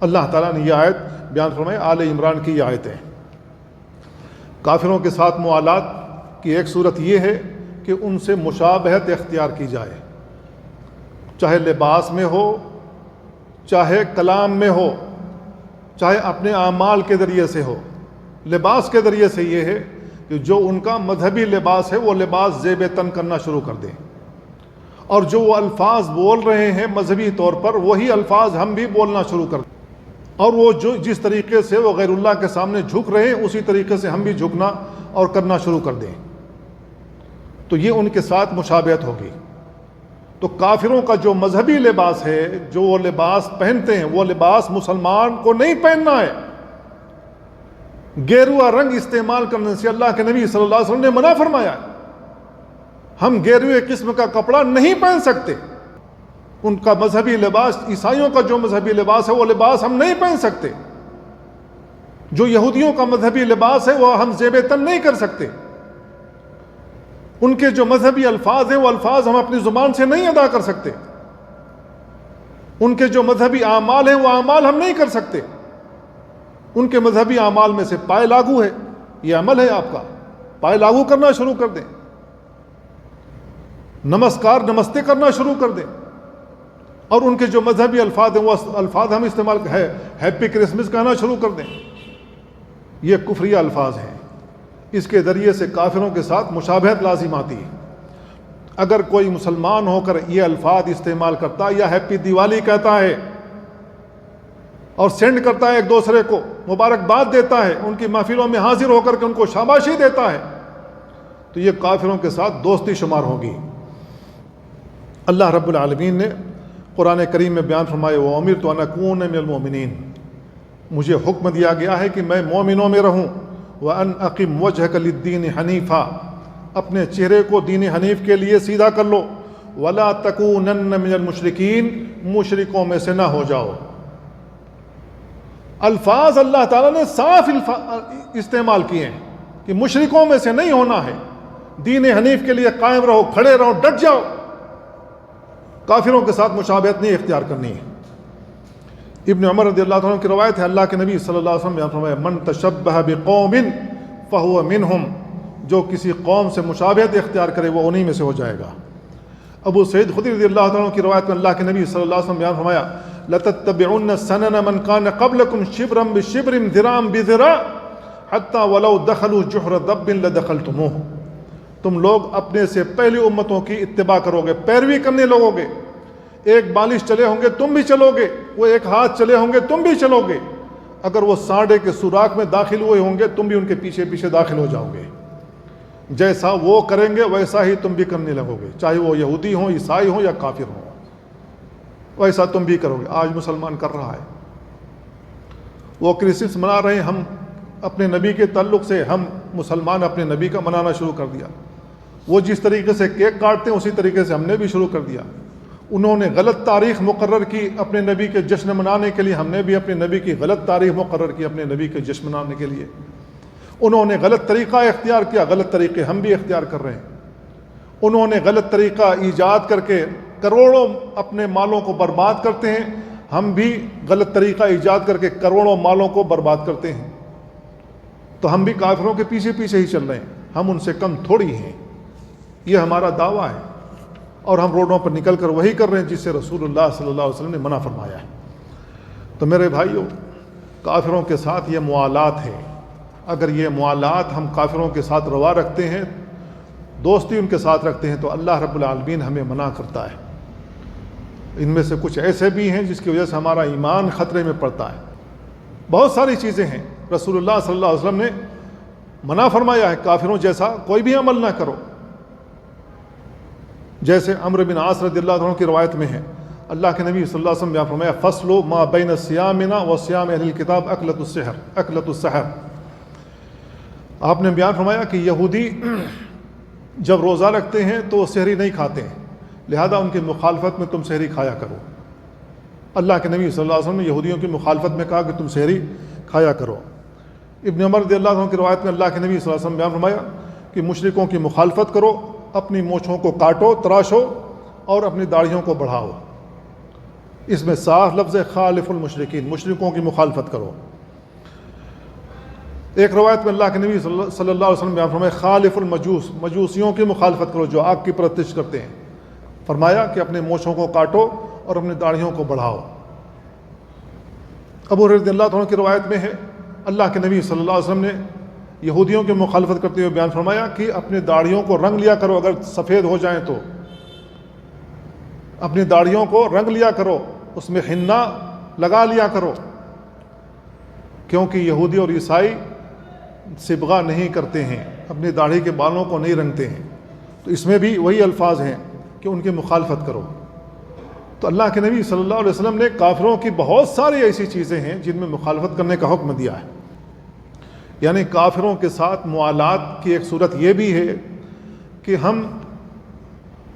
اللہ تعالیٰ نے یہ آیت بیان فرمائی، آل عمران کی یہ آیت ہے۔ کافروں کے ساتھ موالات کی ایک صورت یہ ہے کہ ان سے مشابہت اختیار کی جائے، چاہے لباس میں ہو، چاہے کلام میں ہو، چاہے اپنے اعمال کے ذریعے سے ہو۔ لباس کے ذریعے سے یہ ہے کہ جو ان کا مذہبی لباس ہے وہ لباس زیب تن کرنا شروع کر دیں، اور جو وہ الفاظ بول رہے ہیں مذہبی طور پر وہی الفاظ ہم بھی بولنا شروع کر دیں، اور وہ جس طریقے سے وہ غیر اللہ کے سامنے جھک رہے ہیں اسی طریقے سے ہم بھی جھکنا اور کرنا شروع کر دیں، تو یہ ان کے ساتھ مشابہت ہوگی۔ تو کافروں کا جو مذہبی لباس ہے، جو وہ لباس پہنتے ہیں، وہ لباس مسلمان کو نہیں پہننا ہے، گیروا رنگ استعمال کرنے سے اللہ کے نبی صلی اللہ علیہ وسلم نے منع فرمایا ہے۔ ہم گیروئے قسم کا کپڑا نہیں پہن سکتے۔ ان کا مذہبی لباس، عیسائیوں کا جو مذہبی لباس ہے وہ لباس ہم نہیں پہن سکتے۔ جو یہودیوں کا مذہبی لباس ہے وہ ہم زیب تن نہیں کر سکتے۔ ان کے جو مذہبی الفاظ ہیں وہ الفاظ ہم اپنی زبان سے نہیں ادا کر سکتے۔ ان کے جو مذہبی اعمال ہیں وہ اعمال ہم نہیں کر سکتے۔ ان کے مذہبی اعمال میں سے پائے لاگو ہے، یہ عمل ہے آپ کا، پائے لاگو کرنا شروع کر دیں، نمسکار نمستے کرنا شروع کر دیں، اور ان کے جو مذہبی الفاظ ہیں وہ الفاظ ہم استعمال ہے ہیپی کرسمس کہنا شروع کر دیں۔ یہ کفریہ الفاظ ہیں، اس کے ذریعے سے کافروں کے ساتھ مشابہت لازم آتی ہے۔ اگر کوئی مسلمان ہو کر یہ الفاظ استعمال کرتا یا ہیپی دیوالی کہتا ہے اور سینڈ کرتا ہے ایک دوسرے کو، مبارکباد دیتا ہے، ان کی محفلوں میں حاضر ہو کر کے ان کو شاباشی دیتا ہے، تو یہ کافروں کے ساتھ دوستی شمار ہوگی۔ اللہ رب العالمین نے قرآن کریم میں بیان فرمائے وَأُمِرْتُ أَنْ أَكُونَ مِنَ الْمُؤْمِنِينَ، مجھے حکم دیا گیا ہے کہ میں مومنوں میں رہوں۔ وَأَنْ أَقِمْ وَجْهَكَ لِلدِّينِ حَنِيفًا، اپنے چہرے کو دین حنیف کے لیے سیدھا کر لو۔ وَلَا تَكُونَنَّ مِنَ الْمُشْرِكِينَ، مشرکوں میں سے نہ ہو جاؤ۔ الفاظ اللہ تعالیٰ نے صاف استعمال کیے ہیں کہ مشرکوں میں سے نہیں ہونا ہے، دین حنیف کے لیے قائم رہو، کھڑے رہو، ڈٹ جاؤ، کافروں کے ساتھ مشابہت نہیں اختیار کرنی ہے۔ ابن عمر رضی اللہ عنہ کی روایت ہے، اللہ کے نبی صلی اللہ علیہ وسلم نے فرمایا من تشبہ بقوم فہو منہم، جو کسی قوم سے مشابہت اختیار کرے وہ انہی میں سے ہو جائے گا۔ ابو سعید خدری رضی اللہ عنہ کی روایت میں اللہ کے نبی صلی اللہ علیہ وسلم نے بیان فرمایا لَتَتَّبِعُنَّ سَنَنَ مَنْ كَانَ قَبْلَكُمْ شِبْرًا بِشِبْرٍ ذِرَاعًا بِذِرَاعٍ حَتَّى وَلَوْ دَخَلُوا جُحْرَ دَبٍّ لَدَخَلْتُمُوهُ، تم لوگ اپنے سے پہلی امتوں کی اتباع کرو گے، پیروی کرنے لگو گے۔ ایک بالش چلے ہوں گے تم بھی چلو گے، وہ ایک ہاتھ چلے ہوں گے تم بھی چلو گے، اگر وہ سانڈے کے سوراخ میں داخل ہوئے ہوں گے تم بھی ان کے پیچھے پیچھے داخل ہو جاؤ گے۔ جیسا وہ کریں گے ویسا ہی تم بھی کرنے لگو گے، چاہے وہ یہودی ہوں، عیسائی ہوں یا کافر ہوں، ویسا تم بھی کرو گے۔ آج مسلمان کر رہا ہے، وہ کرسمس منا رہے ہیں، ہم اپنے نبی کے تعلق سے ہم مسلمان اپنے نبی کا منانا شروع کر دیا۔ وہ جس طریقے سے کیک کاٹتے ہیں اسی طریقے سے ہم نے بھی شروع کر دیا۔ انہوں نے غلط تاریخ مقرر کی اپنے نبی کے جشن منانے کے لیے، ہم نے بھی اپنے نبی کی غلط تاریخ مقرر کی اپنے نبی کے جشن منانے کے لیے۔ انہوں نے غلط طریقہ اختیار کیا، غلط طریقے ہم بھی اختیار کر رہے ہیں۔ انہوں نے غلط طریقہ ایجاد کر کے کروڑوں اپنے مالوں کو برباد کرتے ہیں، ہم بھی غلط طریقہ ایجاد کر کے کروڑوں مالوں کو برباد کرتے ہیں۔ تو ہم بھی کافروں کے پیچھے پیچھے ہی چل رہے ہیں، ہم ان سے کم تھوڑی ہیں، یہ ہمارا دعویٰ ہے، اور ہم روڈوں پر نکل کر وہی کر رہے ہیں جس سے رسول اللہ صلی اللہ علیہ وسلم نے منع فرمایا ہے۔ تو میرے بھائیوں، کافروں کے ساتھ یہ موالات ہے، اگر یہ موالات ہم کافروں کے ساتھ روا رکھتے ہیں، دوستی ان کے ساتھ رکھتے ہیں، تو اللہ رب العالمین ہمیں منع کرتا ہے۔ ان میں سے کچھ ایسے بھی ہیں جس کی وجہ سے ہمارا ایمان خطرے میں پڑتا ہے۔ بہت ساری چیزیں ہیں رسول اللہ صلی اللہ علیہ وسلم نے منع فرمایا ہے، کافروں جیسا کوئی بھی عمل نہ کرو۔ جیسے عمرو بن عاص رضی اللہ عنہ کی روایت میں ہے، اللہ کے نبی صلی اللہ علیہ وسلم نے فرمایا فصل ما بین صیامنا و صیام اہل الکتاب اکلۃ السحر۔ آپ نے بیان فرمایا کہ یہودی جب روزہ رکھتے ہیں تو وہ سحری نہیں کھاتے ہیں، لہذا ان کی مخالفت میں تم سحری کھایا کرو۔ اللہ کے نبی صلی اللہ علیہ وسلم نے یہودیوں کی مخالفت میں کہا کہ تم سحری کھایا کرو۔ ابن عمر رضی اللہ عنہ کی روایت میں اللہ کے نبی صلی اللہ علیہ وسلم بیان فرمایا کہ مشرکوں کی مخالفت کرو، اپنی مونچھوں کو کاٹو، تراشو، اور اپنی داڑھیوں کو بڑھاؤ۔ اس میں صاف لفظ ہے خالف المشرکین، مشرکوں کی مخالفت کرو۔ ایک روایت میں اللہ کے نبی صلی اللہ علیہ وسلم بیان فرمایا خالف المجوس، مجوسیوں کی مخالفت کرو جو آگ کی پرستش کرتے ہیں۔ فرمایا کہ اپنے مونچھوں کو کاٹو اور اپنی داڑھیوں کو بڑھاؤ۔ ابو ہریرہ رضی اللہ عنہ کی روایت میں ہے اللہ کے نبی صلی اللہ علیہ وسلم نے یہودیوں کی مخالفت کرتے ہوئے بیان فرمایا کہ اپنی داڑھیوں کو رنگ لیا کرو، اگر سفید ہو جائیں تو اپنی داڑھیوں کو رنگ لیا کرو، اس میں حنہ لگا لیا کرو، کیونکہ یہودی اور عیسائی صبغہ نہیں کرتے ہیں، اپنی داڑھی کے بالوں کو نہیں رنگتے ہیں۔ تو اس میں بھی وہی الفاظ ہیں کہ ان کی مخالفت کرو۔ تو اللہ کے نبی صلی اللہ علیہ وسلم نے کافروں کی بہت ساری ایسی چیزیں ہیں جن میں مخالفت کرنے کا حکم دیا ہے۔ یعنی کافروں کے ساتھ موالات کی ایک صورت یہ بھی ہے کہ ہم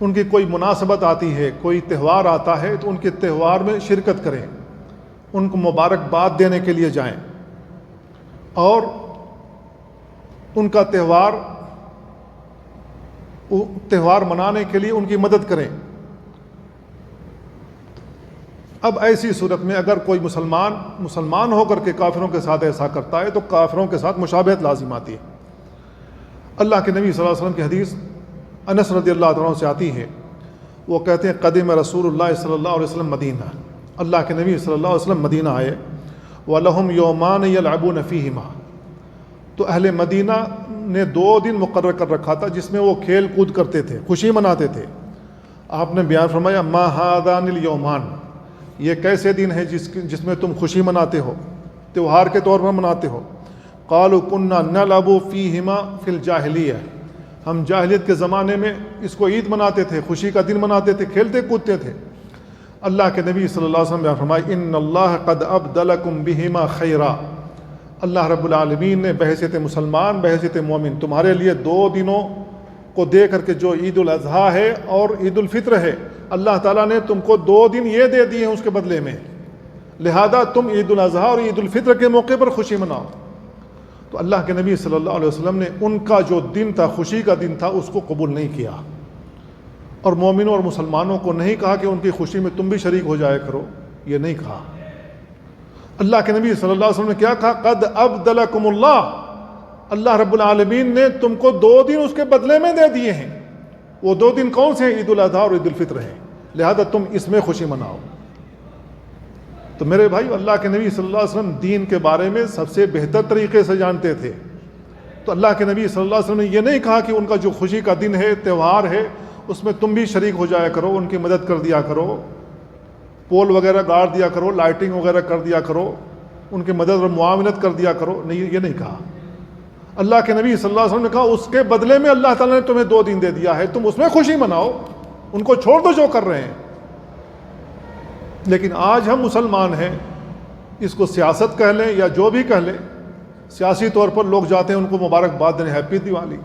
ان کی کوئی مناسبت آتی ہے، کوئی تہوار آتا ہے تو ان کے تہوار میں شرکت کریں، ان کو مبارکباد دینے کے لیے جائیں اور ان کا تہوار منانے کے لیے ان کی مدد کریں۔ اب ایسی صورت میں اگر کوئی مسلمان ہو کر کے کافروں کے ساتھ ایسا کرتا ہے تو کافروں کے ساتھ مشابہت لازم آتی ہے۔ اللہ کے نبی صلی اللہ علیہ وسلم کی حدیث انس رضی اللہ عنہ سے آتی ہے، وہ کہتے ہیں قدم رسول اللہ صلی اللہ علیہ وسلم مدینہ، اللہ کے نبی صلی اللہ علیہ وسلم مدینہ آئے، وَلَهُمْ يَوْمَانِ يَلْعَبُونَ فِيهِمَا، تو اہل مدینہ نے 2 دن مقرر کر رکھا تھا جس میں وہ کھیل کود کرتے تھے، خوشی مناتے تھے۔ آپ نے بیان فرمایا ما هذان اليومان، یہ کیسے دن ہے جس میں تم خوشی مناتے ہو، تہوار کے طور پر مناتے ہو؟ قالوا كنا نلعب فيهما في الجاہلیہ، ہم جاہلیت کے زمانے میں اس کو عید مناتے تھے، خوشی کا دن مناتے تھے، کھیلتے کودتے تھے۔ اللہ کے نبی صلی اللہ علیہ وسلم نے فرمایا ان اللہ قد ابدلکم بہما خیرا، اللہ رب العالمین نے بحیثیت مسلمان، بحیثیت مومن تمہارے لیے 2 دنوں کو دے کر کے جو عید الاضحیٰ ہے اور عید الفطر ہے، اللہ تعالیٰ نے تم کو 2 دن یہ دے دیے ہیں اس کے بدلے میں، لہذا تم عید الاضحیٰ اور عید الفطر کے موقع پر خوشی مناؤ۔ تو اللہ کے نبی صلی اللہ علیہ وسلم نے ان کا جو دن تھا، خوشی کا دن تھا، اس کو قبول نہیں کیا، اور مومنوں اور مسلمانوں کو نہیں کہا کہ ان کی خوشی میں تم بھی شریک ہو جایا کرو، یہ نہیں کہا۔ اللہ کے نبی صلی اللہ علیہ وسلم نے کیا کہا؟ قد ابدلکم اللہ رب العالمین نے تم کو 2 دن اس کے بدلے میں دے دیے ہیں۔ وہ 2 دن کون سے ہیں؟ عید الاضحیٰ اور عید الفطر ہیں، لہذا تم اس میں خوشی مناؤ۔ تو میرے بھائی، اللہ کے نبی صلی اللہ علیہ وسلم دین کے بارے میں سب سے بہتر طریقے سے جانتے تھے، تو اللہ کے نبی صلی اللہ علیہ وسلم نے یہ نہیں کہا کہ ان کا جو خوشی کا دن ہے، تہوار ہے، اس میں تم بھی شریک ہو جایا کرو، ان کی مدد کر دیا کرو، پول وغیرہ گاڑ دیا کرو، لائٹنگ وغیرہ کر دیا کرو، ان کی مدد اور معاونت کر دیا کرو، نہیں، یہ نہیں کہا۔ اللہ کے نبی صلی اللہ علیہ وسلم نے کہا اس کے بدلے میں اللہ تعالیٰ نے تمہیں 2 دن دے دیا ہے، تم اس میں خوشی مناؤ، ان کو چھوڑ دو جو کر رہے ہیں۔ لیکن آج ہم مسلمان ہیں، اس کو سیاست کہہ لیں یا جو بھی کہہ لیں، سیاسی طور پر لوگ جاتے ہیں ان کو مبارکباد دینے، ہیپی دیوالی،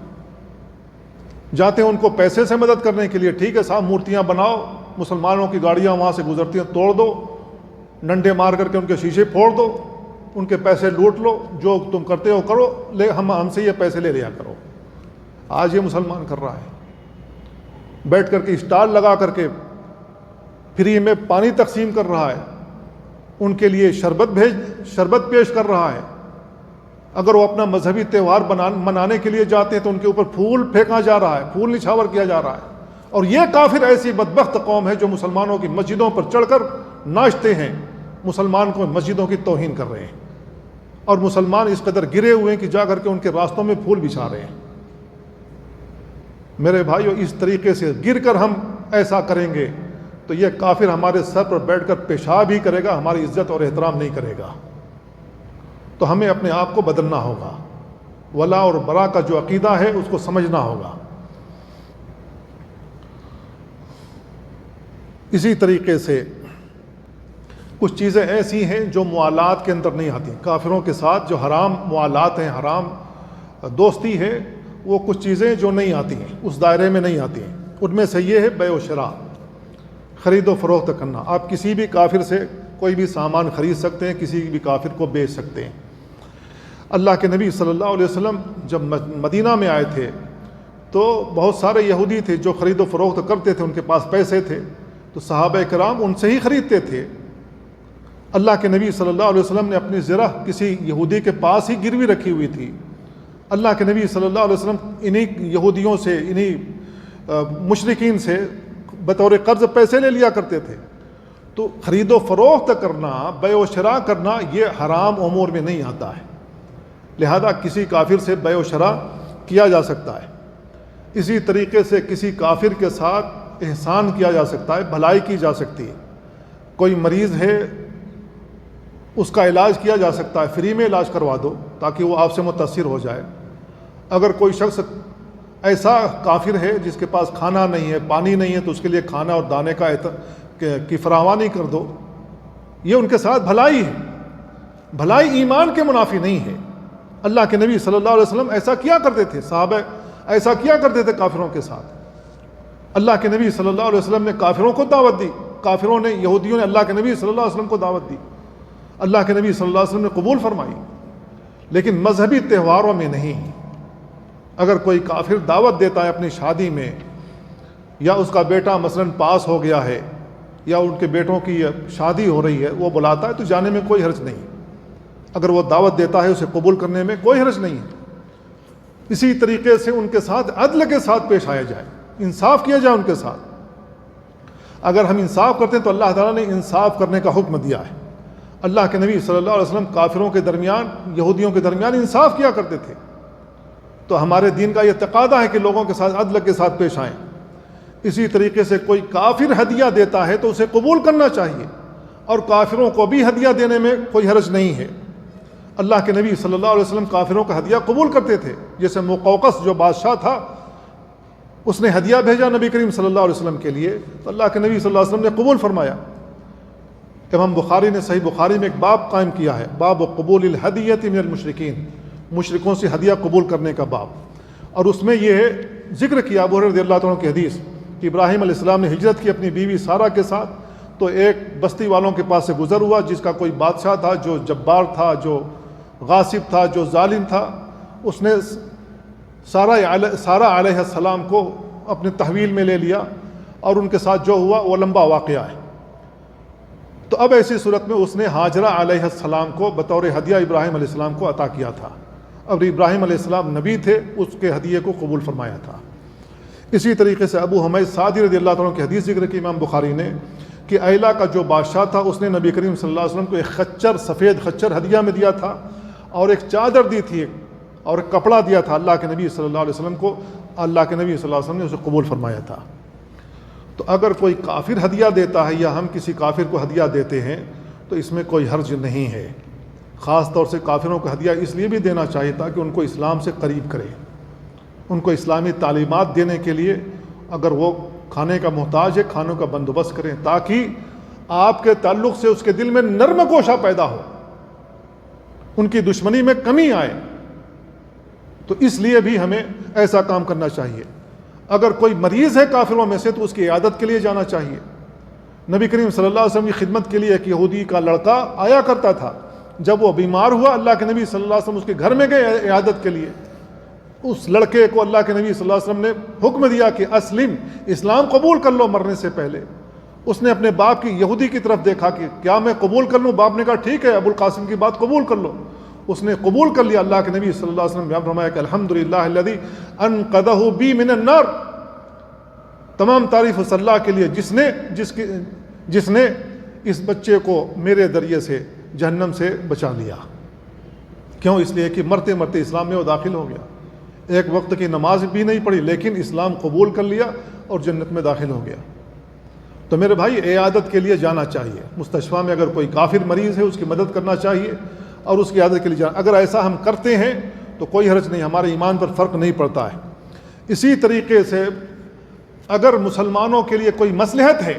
جاتے ہیں ان کو پیسے سے مدد کرنے کے لیے، ٹھیک ہے صاحب مورتیاں بناؤ، مسلمانوں کی گاڑیاں وہاں سے گزرتی ہیں توڑ دو، ڈنڈے مار کر کے ان کے شیشے پھوڑ دو، ان کے پیسے لوٹ لو، جو تم کرتے ہو کرو، ہم سے یہ پیسے لے لیا کرو۔ آج یہ مسلمان کر رہا ہے، بیٹھ کر کے اسٹال لگا کر کے فری میں پانی تقسیم کر رہا ہے، ان کے لیے شربت پیش کر رہا ہے۔ اگر وہ اپنا مذہبی تہوار منانے کے لیے جاتے ہیں تو ان کے اوپر پھول پھینکا جا رہا ہے، پھول نچھاور کیا جا رہا ہے۔ اور یہ کافر ایسی بدبخت قوم ہے جو مسلمانوں کی مسجدوں پر چڑھ کر ناچتے ہیں، مسلمان کو مسجدوں کی توہین کر رہے ہیں، اور مسلمان اس قدر گرے ہوئے ہیں کہ جا کر کے ان کے راستوں میں پھول بچھا رہے ہیں۔ میرے بھائیو، اس طریقے سے گر کر ہم ایسا کریں گے تو یہ کافر ہمارے سر پر بیٹھ کر پیشاب ہی کرے گا، ہماری عزت اور احترام نہیں کرے گا۔ تو ہمیں اپنے آپ کو بدلنا ہوگا، ولا اور برا کا جو عقیدہ ہے اس کو سمجھنا ہوگا۔ اسی طریقے سے کچھ چیزیں ایسی ہیں جو موالات کے اندر نہیں آتی، کافروں کے ساتھ جو حرام موالات ہیں، حرام دوستی ہے، وہ کچھ چیزیں جو نہیں آتی ہیں، اس دائرے میں نہیں آتی ہیں۔ ان میں سے یہ ہے بیع و شراء، خرید و فروخت کرنا۔ آپ کسی بھی کافر سے کوئی بھی سامان خرید سکتے ہیں، کسی بھی کافر کو بیچ سکتے ہیں۔ اللہ کے نبی صلی اللہ علیہ وسلم جب مدینہ میں آئے تھے تو بہت سارے یہودی تھے جو خرید و فروخت کرتے تھے، ان کے پاس پیسے تھے، تو صحابہ کرام ان سے ہی خریدتے تھے۔ اللہ کے نبی صلی اللہ علیہ وسلم نے اپنی زرہ کسی یہودی کے پاس ہی گروی رکھی ہوئی تھی، اللہ کے نبی صلی اللہ علیہ وسلم انہی یہودیوں سے، انہی مشرکین سے بطور قرض پیسے لے لیا کرتے تھے۔ تو خرید و فروخت کرنا، بیع و شراء کرنا، یہ حرام امور میں نہیں آتا ہے، لہذا کسی کافر سے بیع و شراء کیا جا سکتا ہے۔ اسی طریقے سے کسی کافر کے ساتھ احسان کیا جا سکتا ہے، بھلائی کی جا سکتی ہے۔ کوئی مریض ہے، اس کا علاج کیا جا سکتا ہے، فری میں علاج کروا دو تاکہ وہ آپ سے متاثر ہو جائے۔ اگر کوئی شخص ایسا کافر ہے جس کے پاس کھانا نہیں ہے، پانی نہیں ہے، تو اس کے لیے کھانا اور دانے کی فراوانی کر دو، یہ ان کے ساتھ بھلائی ہے۔ بھلائی ایمان کے منافی نہیں ہے، اللہ کے نبی صلی اللہ علیہ وسلم ایسا کیا کرتے تھے، صحابہ ایسا کیا کرتے تھے کافروں کے ساتھ۔ اللہ کے نبی صلی اللہ علیہ وسلم نے کافروں کو دعوت دی، کافروں نے، یہودیوں نے اللہ کے نبی صلی اللہ علیہ وسلم کو دعوت دی، اللہ کے نبی صلی اللہ علیہ وسلم نے قبول فرمائی، لیکن مذہبی تہواروں میں نہیں۔ اگر کوئی کافر دعوت دیتا ہے اپنی شادی میں، یا اس کا بیٹا مثلاً پاس ہو گیا ہے، یا ان کے بیٹوں کی شادی ہو رہی ہے، وہ بلاتا ہے تو جانے میں کوئی حرج نہیں، اگر وہ دعوت دیتا ہے اسے قبول کرنے میں کوئی حرج نہیں ہے۔ اسی طریقے سے ان کے ساتھ عدل کے ساتھ پیش آیا جائے، انصاف کیا جائے ان کے ساتھ۔ اگر ہم انصاف کرتے ہیں تو اللہ تعالیٰ نے انصاف کرنے کا حکم دیا ہے۔ اللہ کے نبی صلی اللہ علیہ وسلم کافروں کے درمیان، یہودیوں کے درمیان انصاف کیا کرتے تھے، تو ہمارے دین کا یہ تقاضا ہے کہ لوگوں کے ساتھ عدل کے ساتھ پیش آئیں۔ اسی طریقے سے کوئی کافر ہدیہ دیتا ہے تو اسے قبول کرنا چاہیے، اور کافروں کو بھی ہدیہ دینے میں کوئی حرج نہیں ہے۔ اللہ کے نبی صلی اللہ علیہ وسلم کافروں کا ہدیہ قبول کرتے تھے، جیسے مقوقس جو بادشاہ تھا، اس نے ہدیہ بھیجا نبی کریم صلی اللہ علیہ وسلم کے لیے، تو اللہ کے نبی صلی اللہ علیہ وسلم نے قبول فرمایا۔ امام بخاری نے صحیح بخاری میں ایک باب قائم کیا ہے، باب قبول الہدیۃ من المشرکین، مشرکوں سے ہدیہ قبول کرنے کا باب، اور اس میں یہ ذکر کیا ابو ہریرہ رضی اللہ تعالیٰ عنہ کی حدیث کہ ابراہیم علیہ السلام نے ہجرت کی اپنی بیوی سارہ کے ساتھ، تو ایک بستی والوں کے پاس سے گزر ہوا جس کا کوئی بادشاہ تھا جو جبار تھا، جو غاصب تھا، جو ظالم تھا۔ اس نے سارہ علیہ السلام کو اپنے تحویل میں لے لیا، اور ان کے ساتھ جو ہوا وہ لمبا واقعہ ہے۔ تو اب ایسی صورت میں اس نے ہاجرہ علیہ السلام کو بطور ہدیہ ابراہیم علیہ السلام کو عطا کیا تھا۔ اب ابراہیم علیہ السلام نبی تھے، اس کے ہدیے کو قبول فرمایا تھا۔ اسی طریقے سے ابو حمید سعدی رضی اللہ تعالیٰ کی حدیث ذکر کی امام بخاری نے کہ ایلا کا جو بادشاہ تھا، اس نے نبی کریم صلی اللہ علیہ وسلم کو ایک خچر، سفید خچر ہدیہ میں دیا تھا، اور ایک چادر دی تھی، اور ایک کپڑا دیا تھا اللہ کے نبی صلی اللہ علیہ وسلم کو۔ اللہ کے نبی صلی اللہ علیہ وسلم نے اسے قبول فرمایا تھا۔ تو اگر کوئی کافر ہدیہ دیتا ہے، یا ہم کسی کافر کو ہدیہ دیتے ہیں، تو اس میں کوئی حرج نہیں ہے۔ خاص طور سے کافروں کو ہدیہ اس لیے بھی دینا چاہیے تاکہ ان کو اسلام سے قریب کرے، ان کو اسلامی تعلیمات دینے کے لیے، اگر وہ کھانے کا محتاج ہے کھانوں کا بندوبست کریں، تاکہ آپ کے تعلق سے اس کے دل میں نرم گوشہ پیدا ہو، ان کی دشمنی میں کمی آئے۔ تو اس لیے بھی ہمیں ایسا کام کرنا چاہیے۔ اگر کوئی مریض ہے کافروں میں سے تو اس کی عیادت کے لیے جانا چاہیے۔ نبی کریم صلی اللہ علیہ وسلم کی خدمت کے لیے ایک یہودی کا لڑکا آیا کرتا تھا، جب وہ بیمار ہوا اللہ کے نبی صلی اللہ علیہ وسلم اس کے گھر میں گئے عیادت کے لیے۔ اس لڑکے کو اللہ کے نبی صلی اللہ علیہ وسلم نے حکم دیا کہ اسلم، اسلام قبول کر لو مرنے سے پہلے۔ اس نے اپنے باپ کی یہودی کی طرف دیکھا کہ کیا میں قبول کر لوں؟ باپ نے کہا ٹھیک ہے، ابو القاسم کی بات قبول کر لو۔ اس نے قبول کر لیا۔ اللہ کے نبی صلی اللہ علیہ وسلم نے فرمایا کہ الحمدللہ الذی انقذہ بی من النار، تمام تعریف اس اللہ کے لیے جس نے اس بچے کو میرے ذریعے سے جہنم سے بچا لیا۔ کیوں؟ اس لیے کہ مرتے مرتے اسلام میں وہ داخل ہو گیا، ایک وقت کی نماز بھی نہیں پڑھی لیکن اسلام قبول کر لیا اور جنت میں داخل ہو گیا۔ تو میرے بھائی عیادت کے لیے جانا چاہیے، مستشفیٰ میں اگر کوئی کافر مریض ہے اس کی مدد کرنا چاہیے اور اس کی عیادت کے لیے جانا۔ اگر ایسا ہم کرتے ہیں تو کوئی حرج نہیں، ہمارے ایمان پر فرق نہیں پڑتا ہے۔ اسی طریقے سے اگر مسلمانوں کے لیے کوئی مصلحت ہے،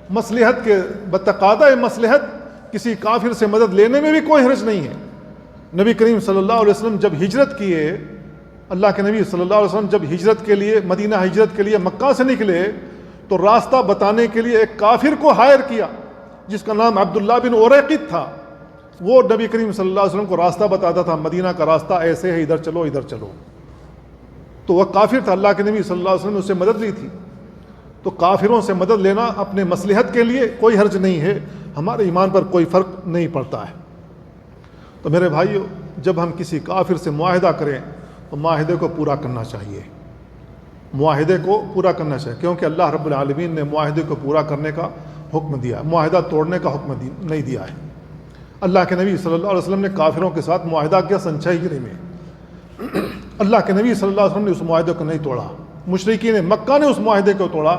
مصلحت کے بتقاضۂ مصلحت کسی کافر سے مدد لینے میں بھی کوئی حرج نہیں ہے۔ نبی کریم صلی اللہ علیہ وسلم جب ہجرت کیے، اللہ کے نبی صلی اللہ علیہ وسلم جب ہجرت کے لیے، مدینہ ہجرت کے لیے مکہ سے نکلے تو راستہ بتانے کے لیے ایک کافر کو ہائر کیا جس کا نام عبداللہ بن اوریقط تھا۔ وہ نبی کریم صلی اللہ علیہ وسلم کو راستہ بتاتا تھا، مدینہ کا راستہ ایسے ہے، ادھر چلو ادھر چلو۔ تو وہ کافر تھا، اللہ کے نبی صلی اللہ علیہ وسلم نے اس سے مدد لی تھی۔ تو کافروں سے مدد لینا اپنے مصلحت کے لیے کوئی حرج نہیں ہے، ہمارے ایمان پر کوئی فرق نہیں پڑتا ہے۔ تو میرے بھائیو، جب ہم کسی کافر سے معاہدہ کریں تو معاہدے کو پورا کرنا چاہیے، معاہدے کو پورا کرنا چاہیے، کیونکہ اللہ رب العالمین نے معاہدے کو پورا کرنے کا حکم دیا، معاہدہ توڑنے کا حکم نہیں دیا ہے۔ اللہ کے نبی صلی اللہ علیہ وسلم نے کافروں کے ساتھ معاہدہ کیا سن 6 ہجری میں، اللہ کے نبی صلی اللہ علیہ وسلم نے اس معاہدے کو نہیں توڑا، مشرکین مکہ نے اس معاہدے کو توڑا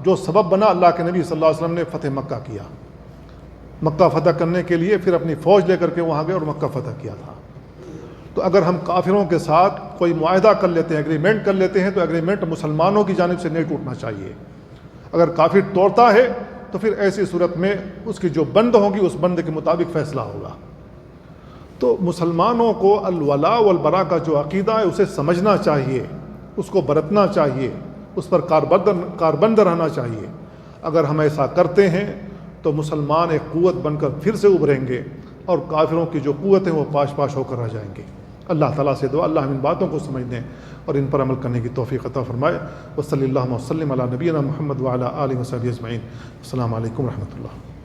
جو سبب بنا اللہ کے نبی صلی اللہ علیہ وسلم نے فتح مکہ کیا۔ مکہ فتح کرنے کے لیے پھر اپنی فوج لے کر کے وہاں گئے اور مکہ فتح کیا تھا۔ تو اگر ہم کافروں کے ساتھ کوئی معاہدہ کر لیتے ہیں، ایگریمنٹ کر لیتے ہیں، تو ایگریمنٹ مسلمانوں کی جانب سے نہیں ٹوٹنا چاہیے۔ اگر کافر توڑتا ہے تو پھر ایسی صورت میں اس کی جو بند ہوگی اس بند کے مطابق فیصلہ ہوگا۔ تو مسلمانوں کو الولاء والبراء کا جو عقیدہ ہے اسے سمجھنا چاہیے، اس کو برتنا چاہیے، اس پر کاربند رہنا چاہیے۔ اگر ہم ایسا کرتے ہیں تو مسلمان ایک قوت بن کر پھر سے ابھریں گے، اور کافروں کی جو قوت ہیں وہ پاش پاش ہو کر رہ جائیں گے۔ اللہ تعالیٰ سے دعا اللہ ہم ان باتوں کو سمجھنے اور ان پر عمل کرنے کی توفیق عطا فرمائے۔ وصلی اللہ وسلم علی نبینا محمد وعلی آلہ وصحبہ اجمعین۔ السلام علیکم ورحمۃ اللہ۔